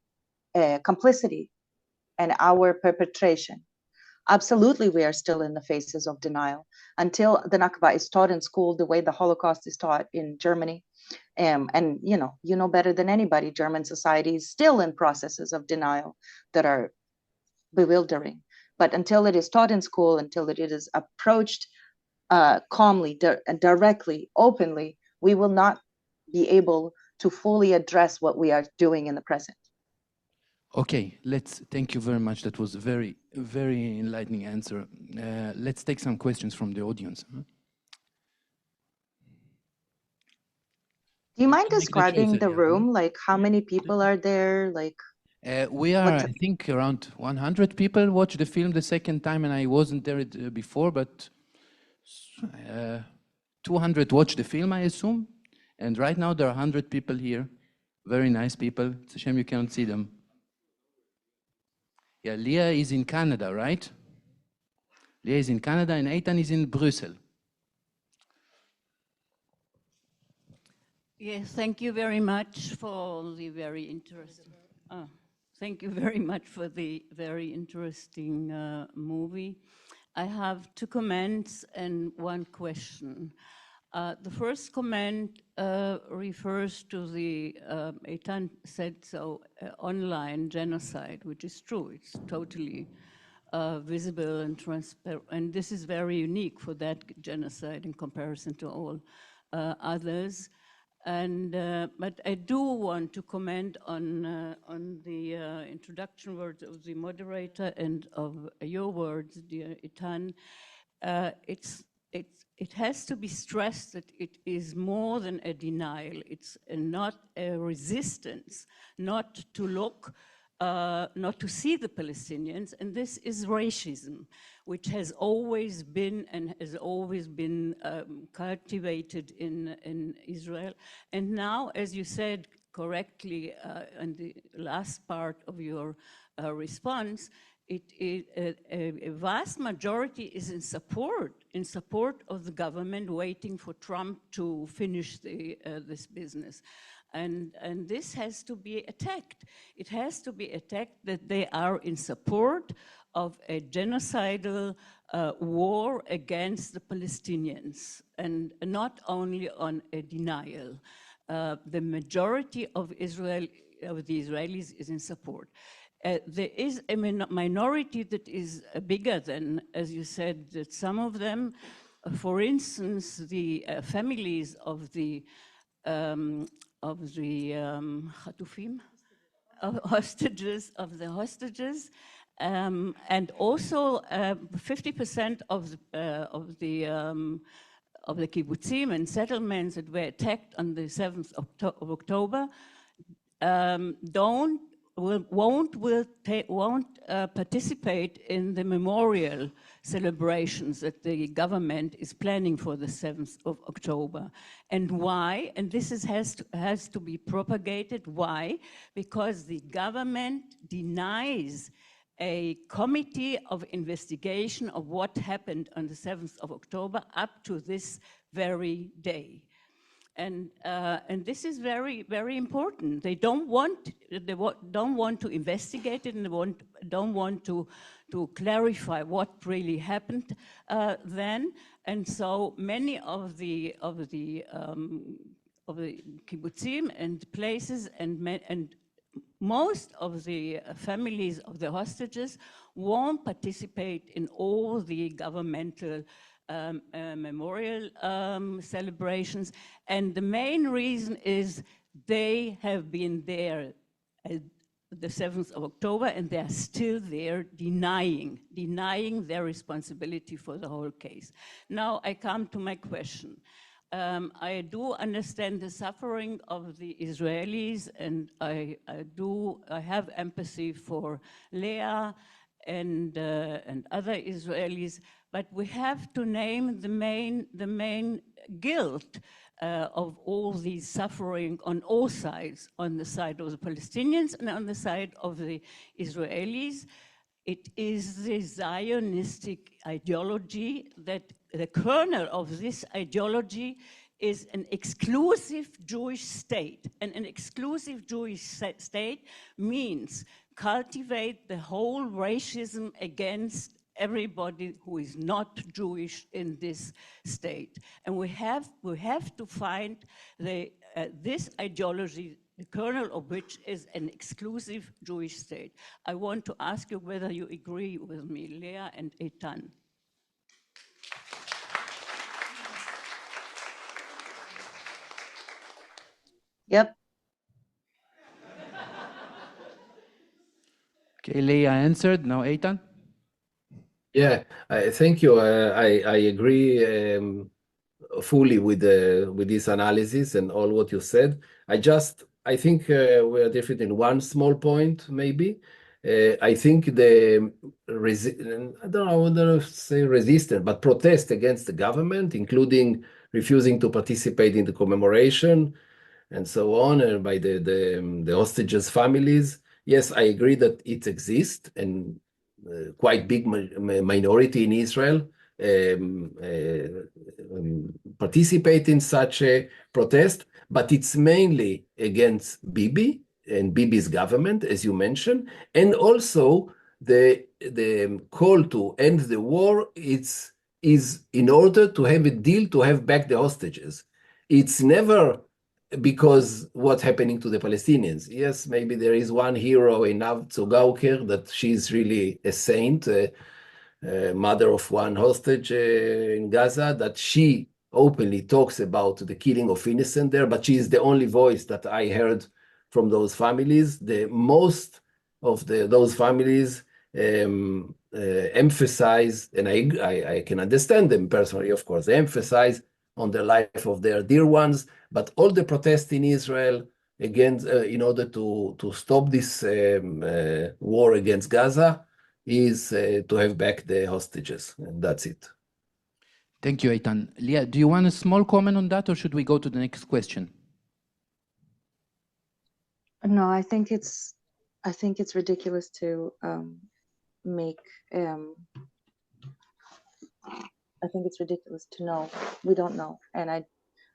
complicity and our perpetration. Absolutely, we are still in the phases of denial until the Nakba is taught in school the way the Holocaust is taught in Germany. And you know better than anybody, German society is still in processes of denial that are bewildering. But until it is taught in school, until it is approached calmly, directly, openly, we will not be able to fully address what we are doing in the present. Okay, thank you very much. That was a very, very enlightening answer. Let's take some questions from the audience. Do you mind describing the room? Like, how many people are there? Like, we are, I think, around 100 people watched the film the second time, and I wasn't there before, but 200 watched the film, I assume. And right now there are 100 people here. Very nice people. It's a shame you cannot see them. Yeah, Lia is in Canada, right? Lia is in Canada and Eitan is in Brussels. Yes, thank you very much for the very interesting. Thank you very much for the very interesting movie. I have 2 comments and 1 question. The first comment refers to the, Eitan said so, online genocide, which is true. It's totally visible and transparent. And this is very unique for that genocide in comparison to all others. And but I do want to comment on the introduction words of the moderator and of your words, dear Eitan. It has to be stressed that it is more than a denial. It's not a resistance, not to look, not to see the Palestinians, and this is racism, which has always been and has always been cultivated in Israel. And now, as you said correctly in the last part of your response, a vast majority is in support of the government, waiting for Trump to finish this business. And this has to be attacked. It has to be attacked that they are in support of a genocidal war against the Palestinians, and not only on a denial. The majority of the Israelis is in support. There is a minority that is bigger than, as you said, that some of them, for instance, the families of the Hatufim, hostages, and also 50% of the kibbutzim and settlements that were attacked on the 7th of October won't participate in the memorial celebrations that the government is planning for the 7th of October. And why? And this has to be propagated. Why? Because the government denies a committee of investigation of what happened on the 7th of October up to this very day. And this is very, very important. They don't want to investigate it, and they don't want to clarify what really happened then. And so many of the kibbutzim and places and most of the families of the hostages won't participate in all the governmental memorial celebrations. And the main reason is they have been there at the 7th of October, and they are still there denying their responsibility for the whole case. Now I come to my question. I do understand the suffering of the Israelis, and I have empathy for Leah and other Israelis, but we have to name the main guilt of all these suffering on all sides, on the side of the Palestinians and on the side of the Israelis. It is the Zionistic ideology that the kernel of this ideology is an exclusive Jewish state. And an exclusive Jewish state means cultivate the whole racism against everybody who is not Jewish in this state. And we have to find this ideology, the kernel of which is an exclusive Jewish state. I want to ask you whether you agree with me, Leah and Eitan. Yep. Okay, Leah answered. Now Eitan. Yeah, thank you. I agree fully with this analysis and all what you said. I think we are different in one small point, maybe. I think I don't know whether to say resistance, but protest against the government, including refusing to participate in the commemoration and so on, and by the hostages' families. Yes, I agree that it exists, and quite big minority in Israel participate in such a protest, but it's mainly against Bibi and Bibi's government, as you mentioned, and also the call to end the war is in order to have a deal to have back the hostages. It's never because what's happening to the Palestinians. Yes, maybe there is one hero in Avtzo that she's really a saint, mother of one hostage in Gaza, that she openly talks about the killing of innocent there, but she is the only voice that I heard from those families. The most of those families emphasize, and I can understand them personally, of course, they emphasize on the life of their dear ones, but all the protests in Israel against, in order to stop this war against Gaza is to have back the hostages, and that's it. Thank you, Eitan. Lia, do you want a small comment on that, or should we go to the next question? No, I think it's ridiculous to make. I think it's ridiculous to know. We don't know, and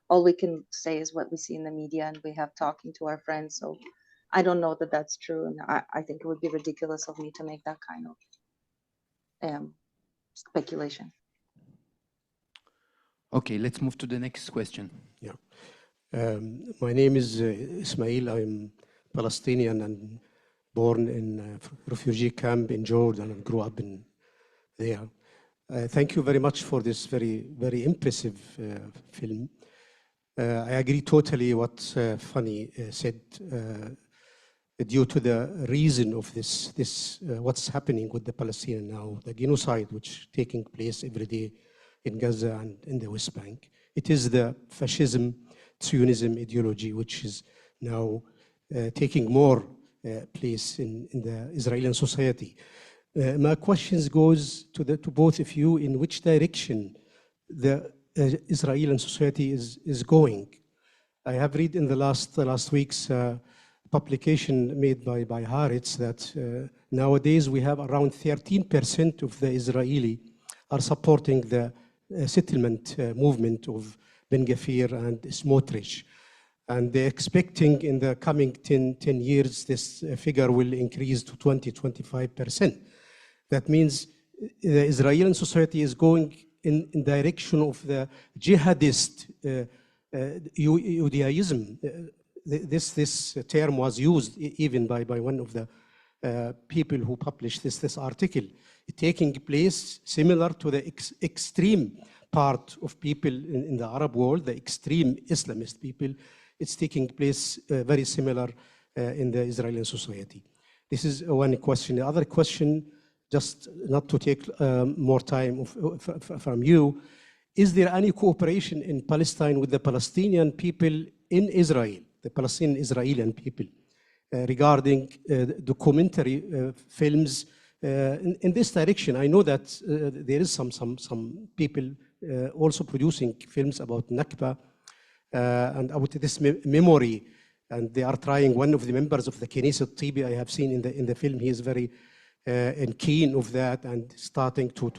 all we can say is what we see in the media, and we have talking to our friends. So I don't know that that's true, and I think it would be ridiculous of me to make that kind of speculation. Okay, let's move to the next question. Yeah. My name is Ismail. I'm Palestinian and born in a refugee camp in Jordan and grew up in there. Thank you very much for this very, very impressive film. I agree totally what Fanny said. Due to the reason of this what's happening with the Palestinians now, the genocide which taking place every day in Gaza and in the West Bank. It is the fascism, Zionism ideology which is now taking more place in the Israeli society. My questions goes to both of you, in which direction the Israeli society is going. I have read in the last week's publication made by Haaretz that nowadays we have around 13% of the Israeli are supporting the settlement movement of Ben Gvir and Smotrich. And they're expecting in the coming 10 years, this figure will increase to 20-25%. That means the Israeli society is going in direction of the jihadist Judaism. This term was used even by one of the people who published this article. Taking place similar to the extreme part of people in the Arab world, the extreme Islamist people. It's taking place very similar in the Israeli society. This is one question. The other question, just not to take more time from you, is there any cooperation in Palestine with the Palestinian people in Israel, the Palestinian Israeli people, regarding documentary films in this direction? I know that there is some people also producing films about Nakba and about this memory, and they are trying. One of the members of the Knesset, Tibi, I have seen in the film, he is very and keen of that and starting to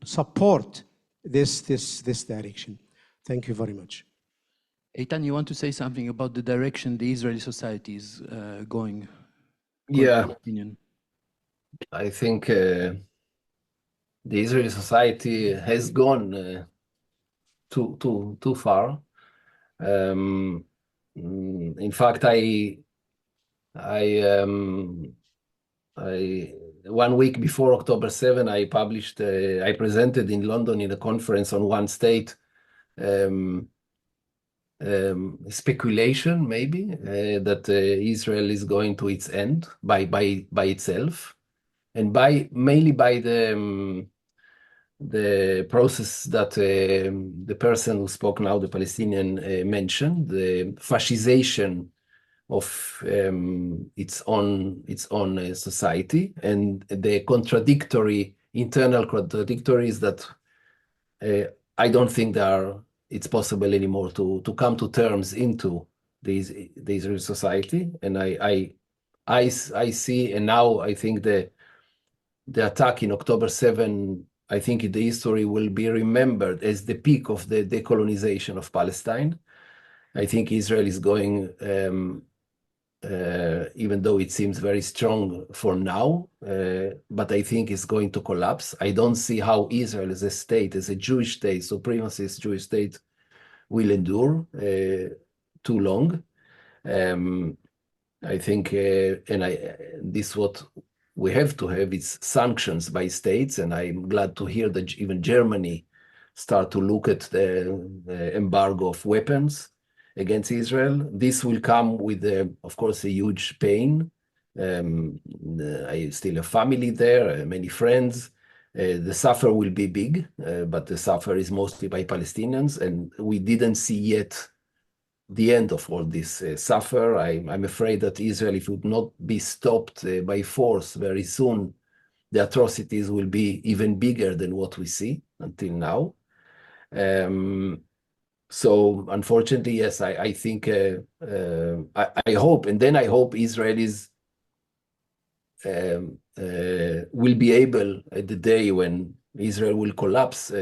support this direction. Thank you very much. Eitan, you want to say something about the direction the Israeli society is going? Yeah, opinion. I think the Israeli society has gone too far. In fact, I 1 week before October 7, I presented in London in a conference on one state, speculation maybe that Israel is going to its end by itself, and mainly by the process that the person who spoke now, the Palestinian, mentioned, the fascization of its own society, and the internal contradictories that I don't think it's possible anymore to come to terms into the Israeli society. And I see, and now I think the attack in October 7, I think the history will be remembered as the peak of the decolonization of Palestine. I think Israel is going, even though it seems very strong for now, but I think it's going to collapse. I don't see how Israel as a state, as a Jewish state, supremacist Jewish state, will endure too long. I think, this what we have to have is sanctions by states, and I'm glad to hear that even Germany start to look at the embargo of weapons against Israel. This will come with, of course, a huge pain. I still have family there, many friends. The suffer will be big, but the suffer is mostly by Palestinians, and we didn't see yet the end of all this suffer. I'm afraid that Israel, if it would not be stopped by force very soon, the atrocities will be even bigger than what we see until now. So unfortunately, yes, I think, I hope, and then I hope Israelis will be able, at the day when Israel will collapse,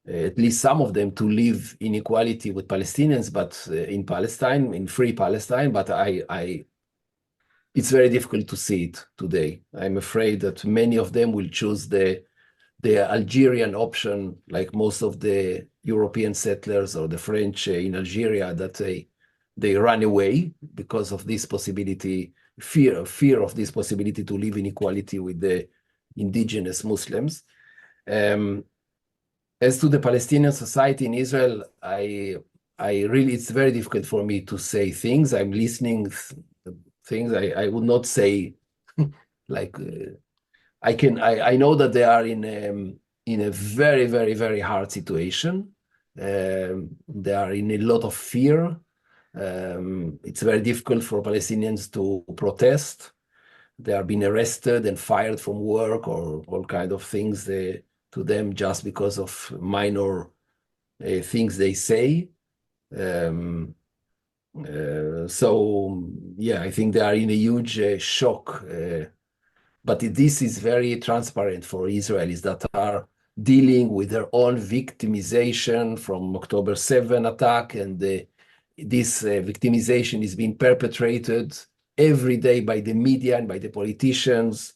at least some of them, to live in equality with Palestinians, but in Palestine, in free Palestine. But it's very difficult to see it today. I'm afraid that many of them will choose the Algerian option, like most of the European settlers or the French in Algeria, that they run away because of this possibility, fear of this possibility to live in equality with the indigenous Muslims. As to the Palestinian society in Israel, I really, it's very difficult for me to say things. I'm listening things. I would not say like, I know that they are in a very, very, very hard situation. They are in a lot of fear. It's very difficult for Palestinians to protest. They are being arrested and fired from work, or all kind of things to them just because of minor things they say. So yeah, I think they are in a huge shock. But this is very transparent for Israelis that are dealing with their own victimization from October 7 attack, and this victimization is being perpetrated every day by the media and by the politicians.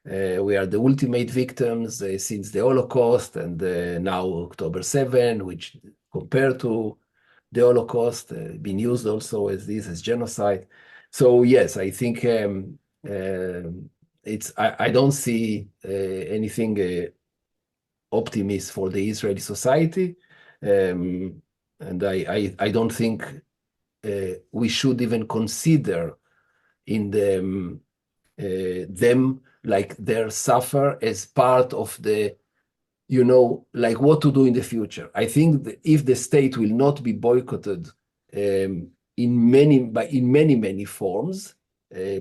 We are the ultimate victims since the Holocaust, and now October 7, which compared to the Holocaust, been used also as genocide. So yes, I think I don't see anything optimist for the Israeli society, and I don't think we should even consider in them like their suffer as part of the, like what to do in the future. I think that if the state will not be boycotted in many forms,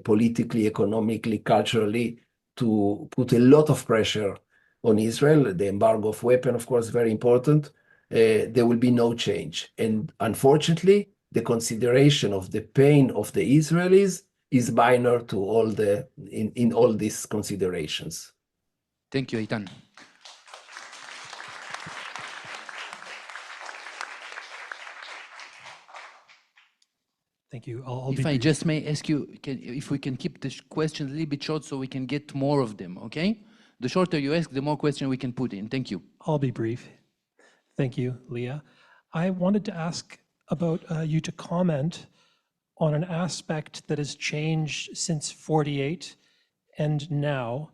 politically, economically, culturally, to put a lot of pressure on Israel, the embargo of weapons, of course, very important, there will be no change. And unfortunately, the consideration of the pain of the Israelis is minor to all in all these considerations. Thank you, Eitan. Thank you. If I just may ask you, if we can keep the questions a little bit short so we can get more of them, okay? The shorter you ask, the more questions we can put in. Thank you. I'll be brief. Thank you, Leah. I wanted to ask about you to comment on an aspect that has changed since 48 and now,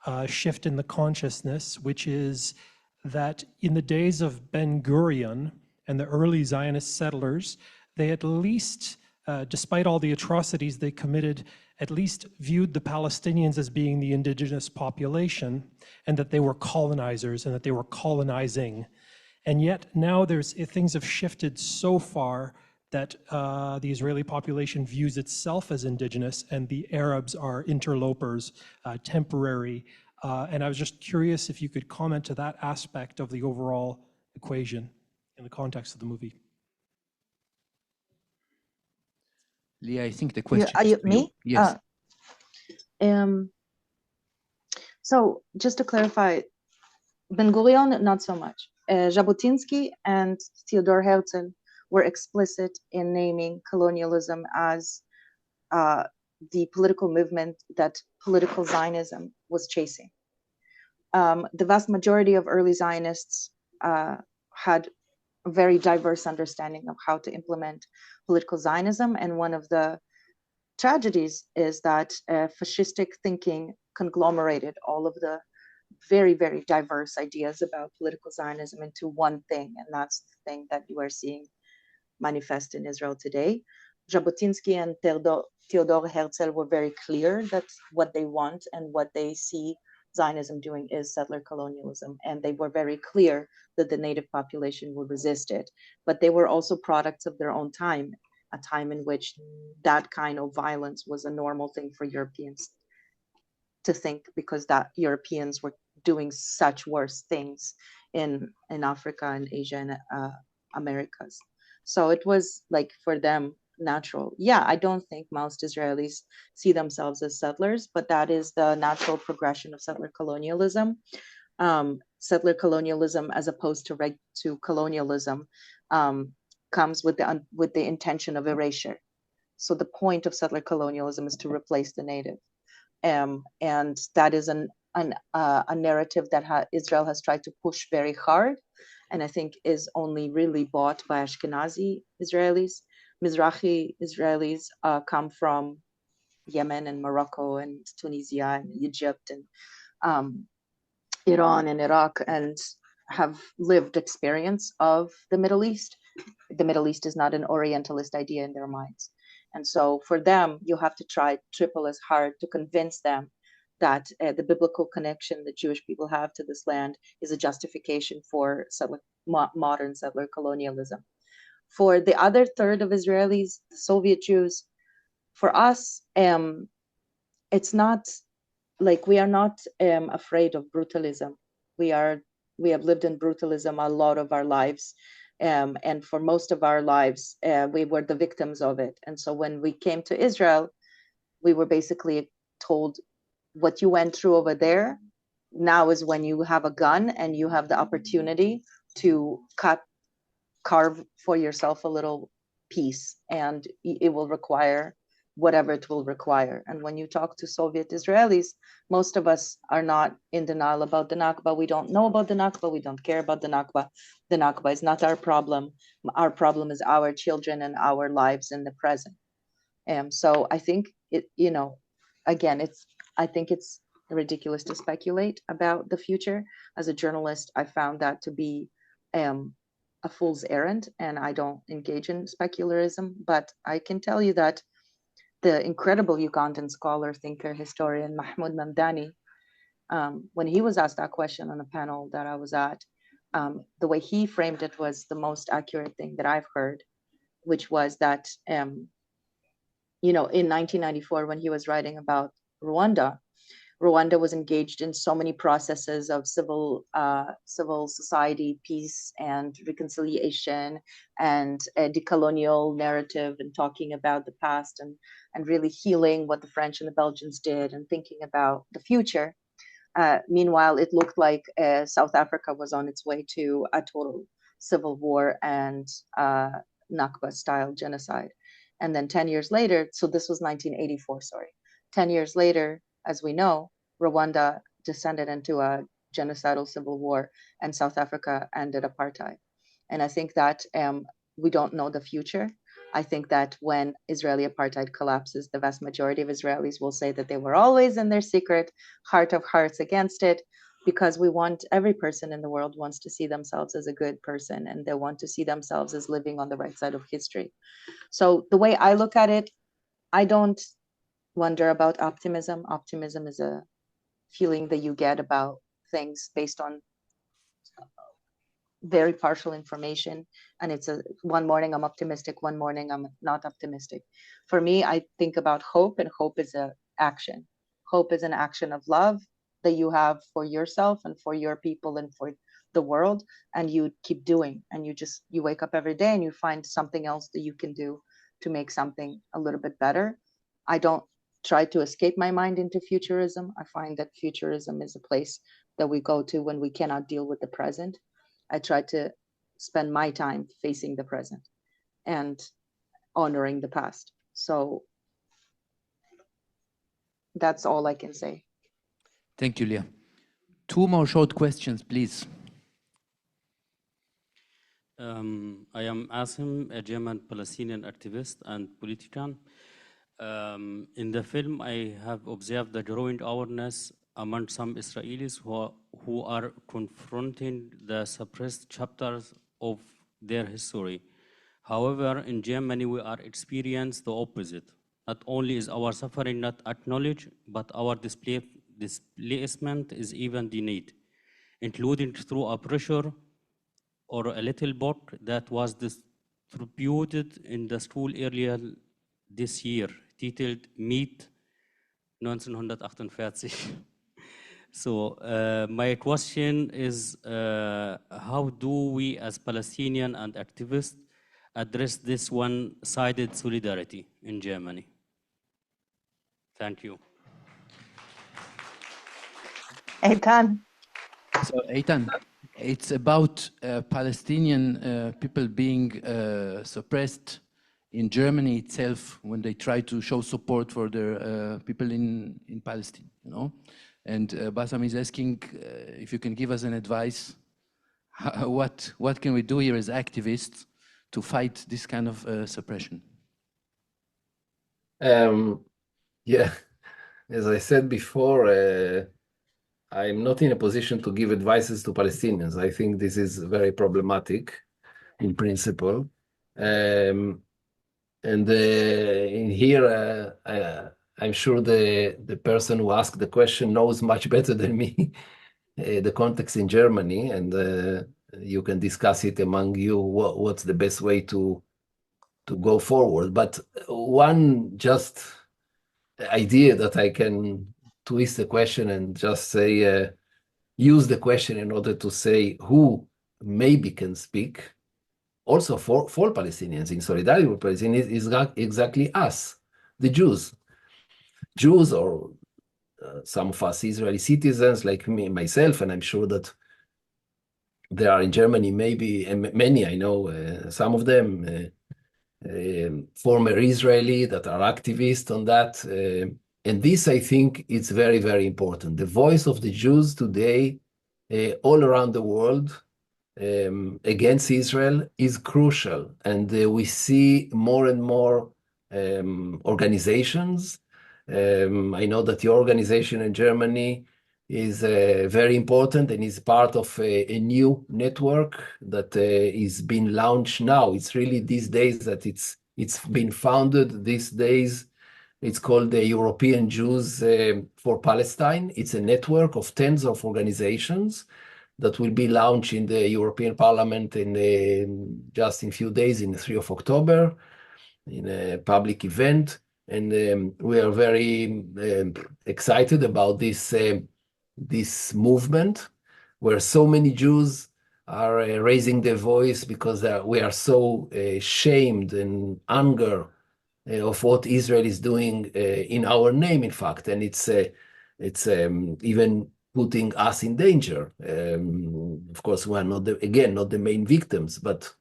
a shift in the consciousness, which is that in the days of Ben-Gurion and the early Zionist settlers, they at least, despite all the atrocities they committed, at least viewed the Palestinians as being the indigenous population, and that they were colonizers and that they were colonizing. And yet now things have shifted so far that the Israeli population views itself as indigenous and the Arabs are interlopers, temporary. And I was just curious if you could comment to that aspect of the overall equation in the context of the movie. Leah, I think the question Are is you to you. me? Yes. So just to clarify, Ben Gurion, not so much. Jabotinsky and Theodor Herzl were explicit in naming colonialism as the political movement that political Zionism was chasing. The vast majority of early Zionists had a very diverse understanding of how to implement political Zionism, and one of the tragedies is that fascistic thinking conglomerated all of the very, very diverse ideas about political Zionism into one thing, and that's the thing that you are seeing manifest in Israel today. Jabotinsky and Theodor Herzl were very clear that what they want and what they see Zionism doing is settler colonialism, and they were very clear that the native population would resist it. But they were also products of their own time, a time in which that kind of violence was a normal thing for Europeans to think, because that Europeans were doing such worse things in Africa and Asia and Americas. So it was like for them natural. Yeah, I don't think most Israelis see themselves as settlers, but that is the natural progression of settler colonialism. Settler colonialism, as opposed to colonialism, comes with the intention of erasure. So the point of settler colonialism is to replace the native. And that is a narrative that Israel has tried to push very hard, and I think is only really bought by Ashkenazi Israelis. Mizrahi Israelis come from Yemen and Morocco and Tunisia and Egypt and Iran and Iraq, and have lived experience of the Middle East. The Middle East is not an Orientalist idea in their minds. And so for them, you have to try triple as hard to convince them that the biblical connection that Jewish people have to this land is a justification for modern settler colonialism. For the other third of Israelis, the Soviet Jews, for us, it's not like we are not afraid of brutalism. We have lived in brutalism a lot of our lives. And for most of our lives, we were the victims of it. And so when we came to Israel, we were basically told, what you went through over there, now is when you have a gun and you have the opportunity to carve for yourself a little piece, and it will require whatever it will require. And when you talk to Soviet Israelis, most of us are not in denial about the Nakba. We don't know about the Nakba. We don't care about the Nakba. The Nakba is not our problem. Our problem is our children and our lives in the present. So I think I think it's ridiculous to speculate about the future. As a journalist, I found that to be a fool's errand, and I don't engage in specularism. But I can tell you that the incredible Ugandan scholar, thinker, historian Mahmoud Mamdani, when he was asked that question on a panel that I was at, the way he framed it was the most accurate thing that I've heard, which was that, in 1994, when he was writing about Rwanda was engaged in so many processes of civil society, peace and reconciliation, and a decolonial narrative, and talking about the past and really healing what the French and the Belgians did, and thinking about the future. Meanwhile, it looked like South Africa was on its way to a total civil war and Nakba-style genocide. And then 10 years later, so this was 1984, sorry. 10 years later, as we know, Rwanda descended into a genocidal civil war, and South Africa ended apartheid. And I think that we don't know the future. I think that when Israeli apartheid collapses, the vast majority of Israelis will say that they were always in their secret heart of hearts against it, because every person in the world wants to see themselves as a good person, and they want to see themselves as living on the right side of history. So the way I look at it, I don't wonder about optimism. Optimism is a feeling that you get about things based on very partial information, and it's one morning I'm optimistic, one morning I'm not optimistic. For me, I think about hope, and hope is an action. Hope is an action of love that you have for yourself and for your people and for the world, and you keep doing, and you wake up every day and you find something else that you can do to make something a little bit better. I don't try to escape my mind into futurism. I find that futurism is a place that we go to when we cannot deal with the present. I try to spend my time facing the present and honoring the past. So that's all I can say. Thank you, Lia. 2 more short questions, please. I am Asim, a German Palestinian activist and politician. In the film, I have observed the growing awareness among some Israelis who are confronting the suppressed chapters of their history. However, in Germany, we are experiencing the opposite. Not only is our suffering not acknowledged, but our displacement is even denied, including through a pressure or a little book that was distributed in the school earlier this year, titled Meet 1948. So my question is, how do we as Palestinian and activists address this one-sided solidarity in Germany? Thank you. Eitan. So, Eitan, it's about Palestinian people being suppressed in Germany itself when they try to show support for their people in Palestine, you know? And Bassam is asking if you can give us an advice. What can we do here as activists to fight this kind of suppression? Yeah, as I said before, I'm not in a position to give advices to Palestinians. I think this is very problematic in principle. And in here, I'm sure the person who asked the question knows much better than me the context in Germany, and you can discuss it among you, what's the best way to go forward. But one just idea that I can twist the question and just say, use the question in order to say who maybe can speak also for Palestinians in solidarity with Palestinians is exactly us, the Jews. Jews or some of us Israeli citizens like me, myself, and I'm sure that there are in Germany maybe many, I know some of them, former Israeli that are activists on that. And this, I think, is very, very important. The voice of the Jews today all around the world against Israel is crucial. And we see more and more organizations. I know that your organization in Germany is very important and is part of a new network that is being launched now. It's really these days that it's been founded these days. It's called the European Jews for Palestine. It's a network of tens of organizations that will be launched in the European Parliament in just in a few days, in the 3rd of October, in a public event. And we are very excited about this movement, where so many Jews are raising their voice because we are so shamed and anger of what Israel is doing in our name, in fact, and it's even putting us in danger. Of course, we are not the main victims, but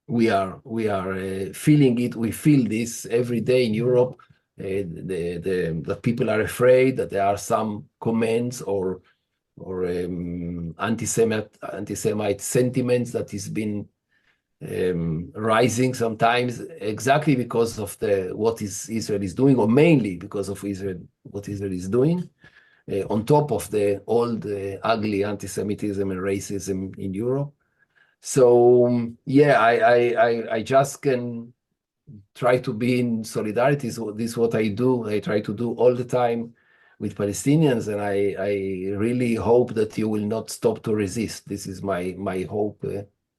we are feeling it. We feel this every day in Europe. The people are afraid that there are some comments or anti-Semite sentiments that has been rising sometimes, exactly because of what Israel is doing, or mainly because of what Israel is doing, on top of all the ugly anti-Semitism and racism in Europe. So yeah, I just can try to be in solidarity. So this is what I do. I try to do all the time with Palestinians, and I really hope that you will not stop to resist. This is my hope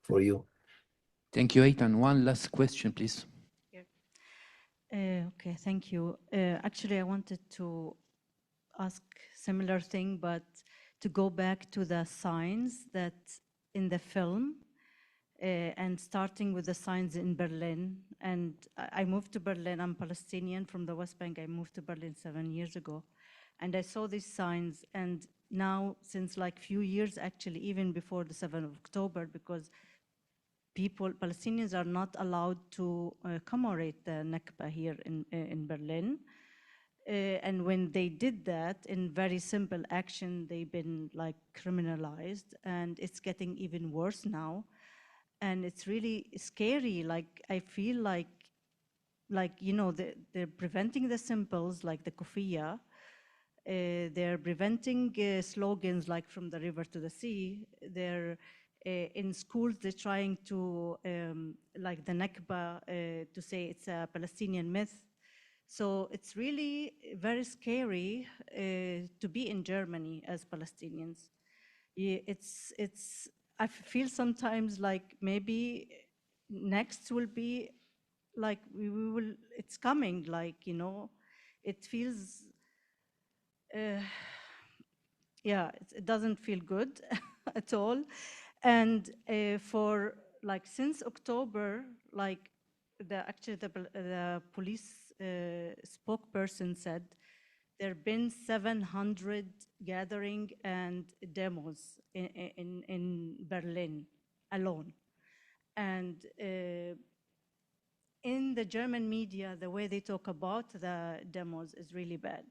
for you. Thank you, Eitan. One last question, please. Okay, thank you. Actually, I wanted to ask similar thing, but to go back to the signs that in the film, and starting with the signs in Berlin. And I moved to Berlin. I'm Palestinian from the West Bank. I moved to Berlin 7 years ago. And I saw these signs. And now, since like few years, actually, even before the 7th of October, because Palestinians are not allowed to commemorate the Nakba here in Berlin. And when they did that, in very simple action, they've been like criminalized, and it's getting even worse now. And it's really scary. Like, I feel like you know, they're preventing the symbols like the kufiya. They're preventing slogans like from the river to the sea. They're in schools, they're trying to, like the Nakba, to say it's a Palestinian myth. So it's really very scary to be in Germany as Palestinians. I feel sometimes like maybe next will be like it's coming, like, you know, it feels, yeah, it doesn't feel good at all. And for like since October, like actually the police spokesperson said there have been 700 gathering and demos in Berlin alone. And in the German media, the way they talk about the demos is really bad.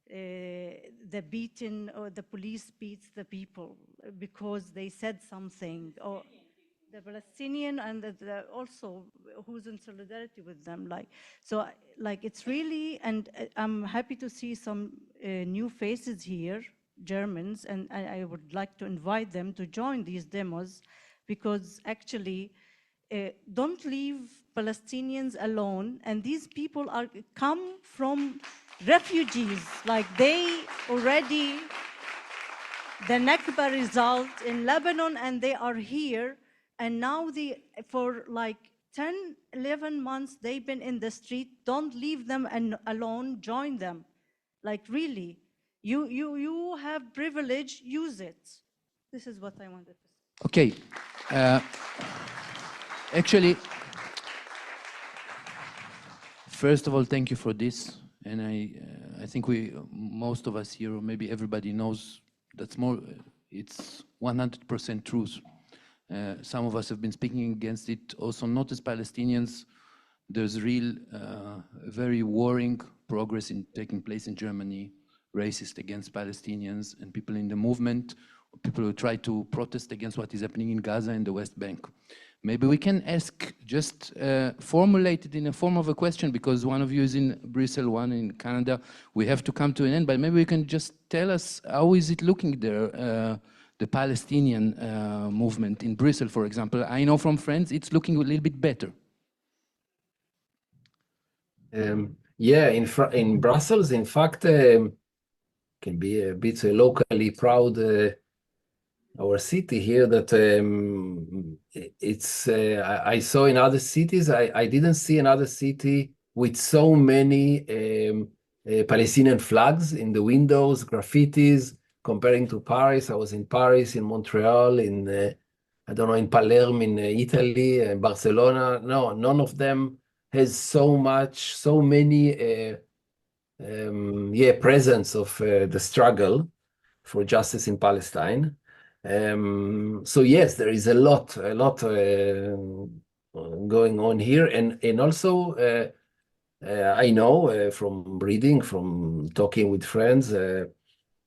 The beating, or the police beats the people because they said something, or the Palestinian, and also who's in solidarity with them. Like, so, like, it's really, and I'm happy to see some new faces here, Germans, and I would like to invite them to join these demos, because actually, don't leave Palestinians alone. And these people come from refugees, like they already, the Nakba result in Lebanon, and they are here. And now for like 10, 11 months, they've been in the street. Don't leave them alone, join them. Like, really, you have privilege, use it. This is what I wanted to say. Okay. Actually, first of all, thank you for this. And I think most of us here, or maybe everybody knows that's more, it's 100% truth. Some of us have been speaking against it also, not as Palestinians. There's real, very worrying progress taking place in Germany, racist against Palestinians and people in the movement, people who try to protest against what is happening in Gaza and the West Bank. Maybe we can ask, just formulate it in a form of a question, because one of you is in Brussels, one in Canada. We have to come to an end, but maybe we can just tell us, how is it looking there, the Palestinian movement in Brussels, for example? I know from friends it's looking a little bit better. Yeah, in Brussels, in fact, can be a bit locally proud. Our city here, that it's I saw in other cities. I didn't see another city with so many Palestinian flags in the windows, graffitis. Comparing to Paris, I was in Paris, in Montreal, in I don't know, in Palermo, in Italy, Barcelona. No, none of them has so many presence of the struggle for justice in Palestine. So yes, there is a lot going on here, and also I know from reading, from talking with friends,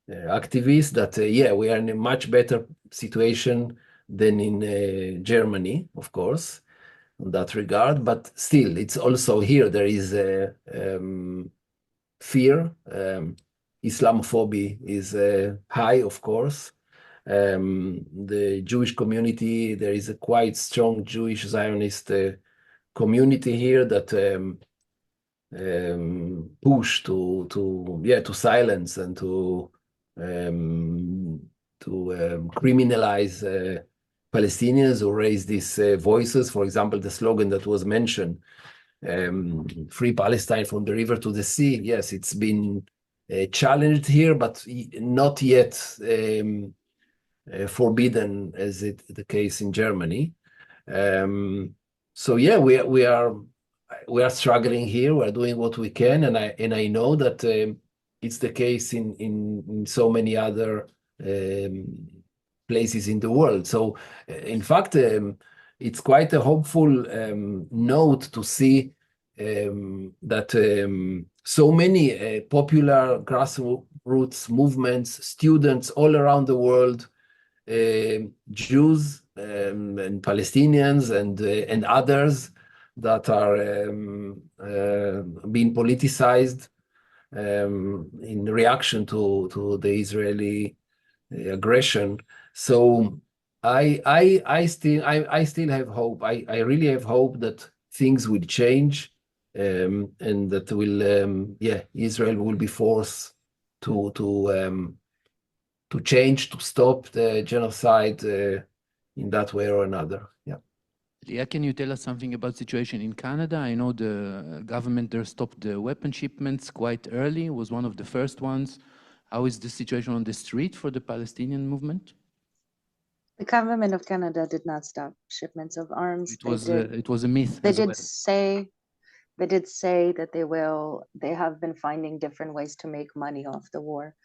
activists, that yeah, we are in a much better situation than in Germany, of course, in that regard. But still, it's also here there is fear. Islamophobia is high, of course. The Jewish community, there is a quite strong Jewish Zionist community here that push to silence and to criminalize Palestinians who raise these voices. For example, the slogan that was mentioned, "Free Palestine from the river to the sea." Yes, it's been challenged here, but not yet forbidden as the case in Germany. So yeah, we are struggling here. We're doing what we can, and I know that it's the case in so many other places in the world. So in fact, it's quite a hopeful note to see that so many popular grassroots movements, students all around the world, Jews and Palestinians and others that are being politicized in reaction to the Israeli aggression. So I still have hope. I really have hope that things will change, and that Israel will be forced to change, to stop the genocide in that way or another. Yeah. Lia, can you tell us something about the situation in Canada? I know the government there stopped the weapon shipments quite early, was one of the first ones. How is the situation on the street for the Palestinian movement? The government of Canada did not stop shipments of arms. It was a myth. They did say that they have been finding different ways to make money off the war.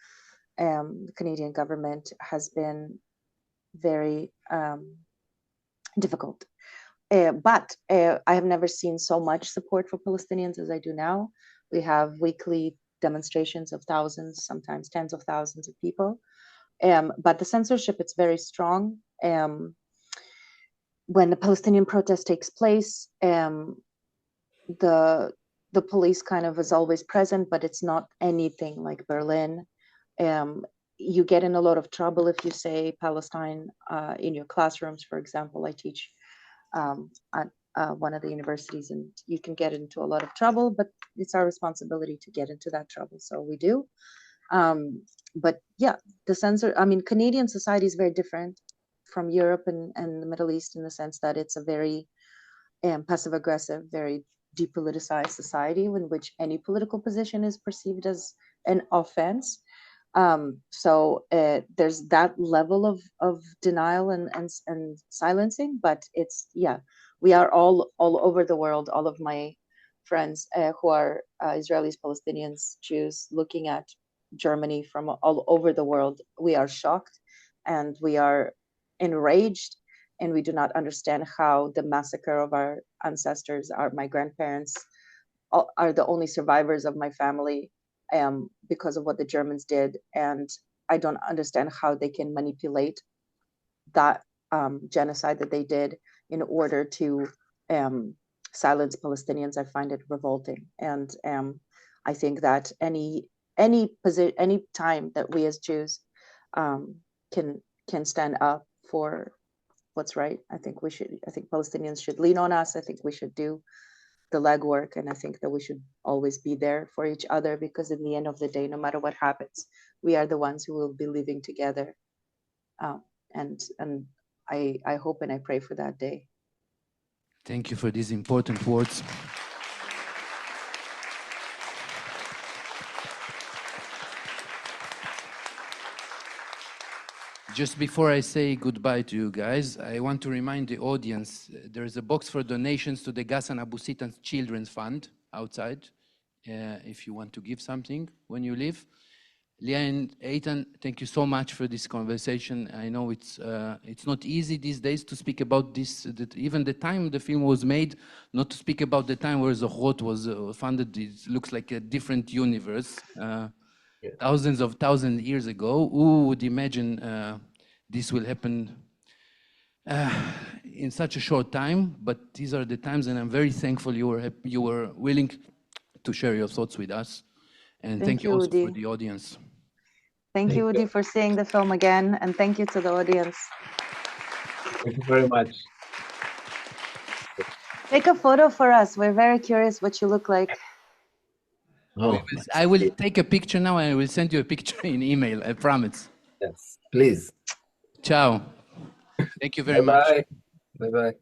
The Canadian government has been very difficult. But I have never seen so much support for Palestinians as I do now. We have weekly demonstrations of thousands, sometimes tens of thousands of people. But the censorship, it's very strong. When the Palestinian protest takes place, the police kind of is always present, but it's not anything like Berlin. You get in a lot of trouble if you say Palestine in your classrooms. For example, I teach at one of the universities, and you can get into a lot of trouble, but it's our responsibility to get into that trouble, so we do. But yeah, Canadian society is very different from Europe and the Middle East in the sense that it's a very passive-aggressive, very depoliticized society in which any political position is perceived as an offense. So there's that level of denial and silencing, but it's, we are all over the world. All of my friends who are Israelis, Palestinians, Jews, looking at Germany from all over the world, we are shocked and we are enraged, and we do not understand how the massacre of our ancestors, my grandparents, are the only survivors of my family because of what the Germans did. And I don't understand how they can manipulate that genocide that they did in order to silence Palestinians. I find it revolting. And I think that any time that we as Jews can stand up for what's right, I think Palestinians should lean on us. I think we should do the legwork, and I think that we should always be there for each other, because in the end of the day, no matter what happens, we are the ones who will be living together. And I hope and I pray for that day. Thank you for these important words. Just before I say goodbye to you guys, I want to remind the audience, there is a box for donations to the Ghassan Abu Sitan Children's Fund outside, if you want to give something when you leave. Lia and Eitan, thank you so much for this conversation. I know it's not easy these days to speak about this, even the time the film was made, not to speak about the time where Zochrot was funded. It looks like a different universe. Thousands of years ago. Who would imagine this will happen in such a short time? But these are the times, and I'm very thankful you were willing to share your thoughts with us. And thank you also Udi. for the audience. Thank you, Udi, for seeing the film again, and thank you to the audience. Thank you very much. Take a photo for us. We're very curious what you look like. Oh, I will take a picture now and I will send you a picture in email, I promise. yes, please. Ciao. Thank you very much. Bye-bye. Bye-bye.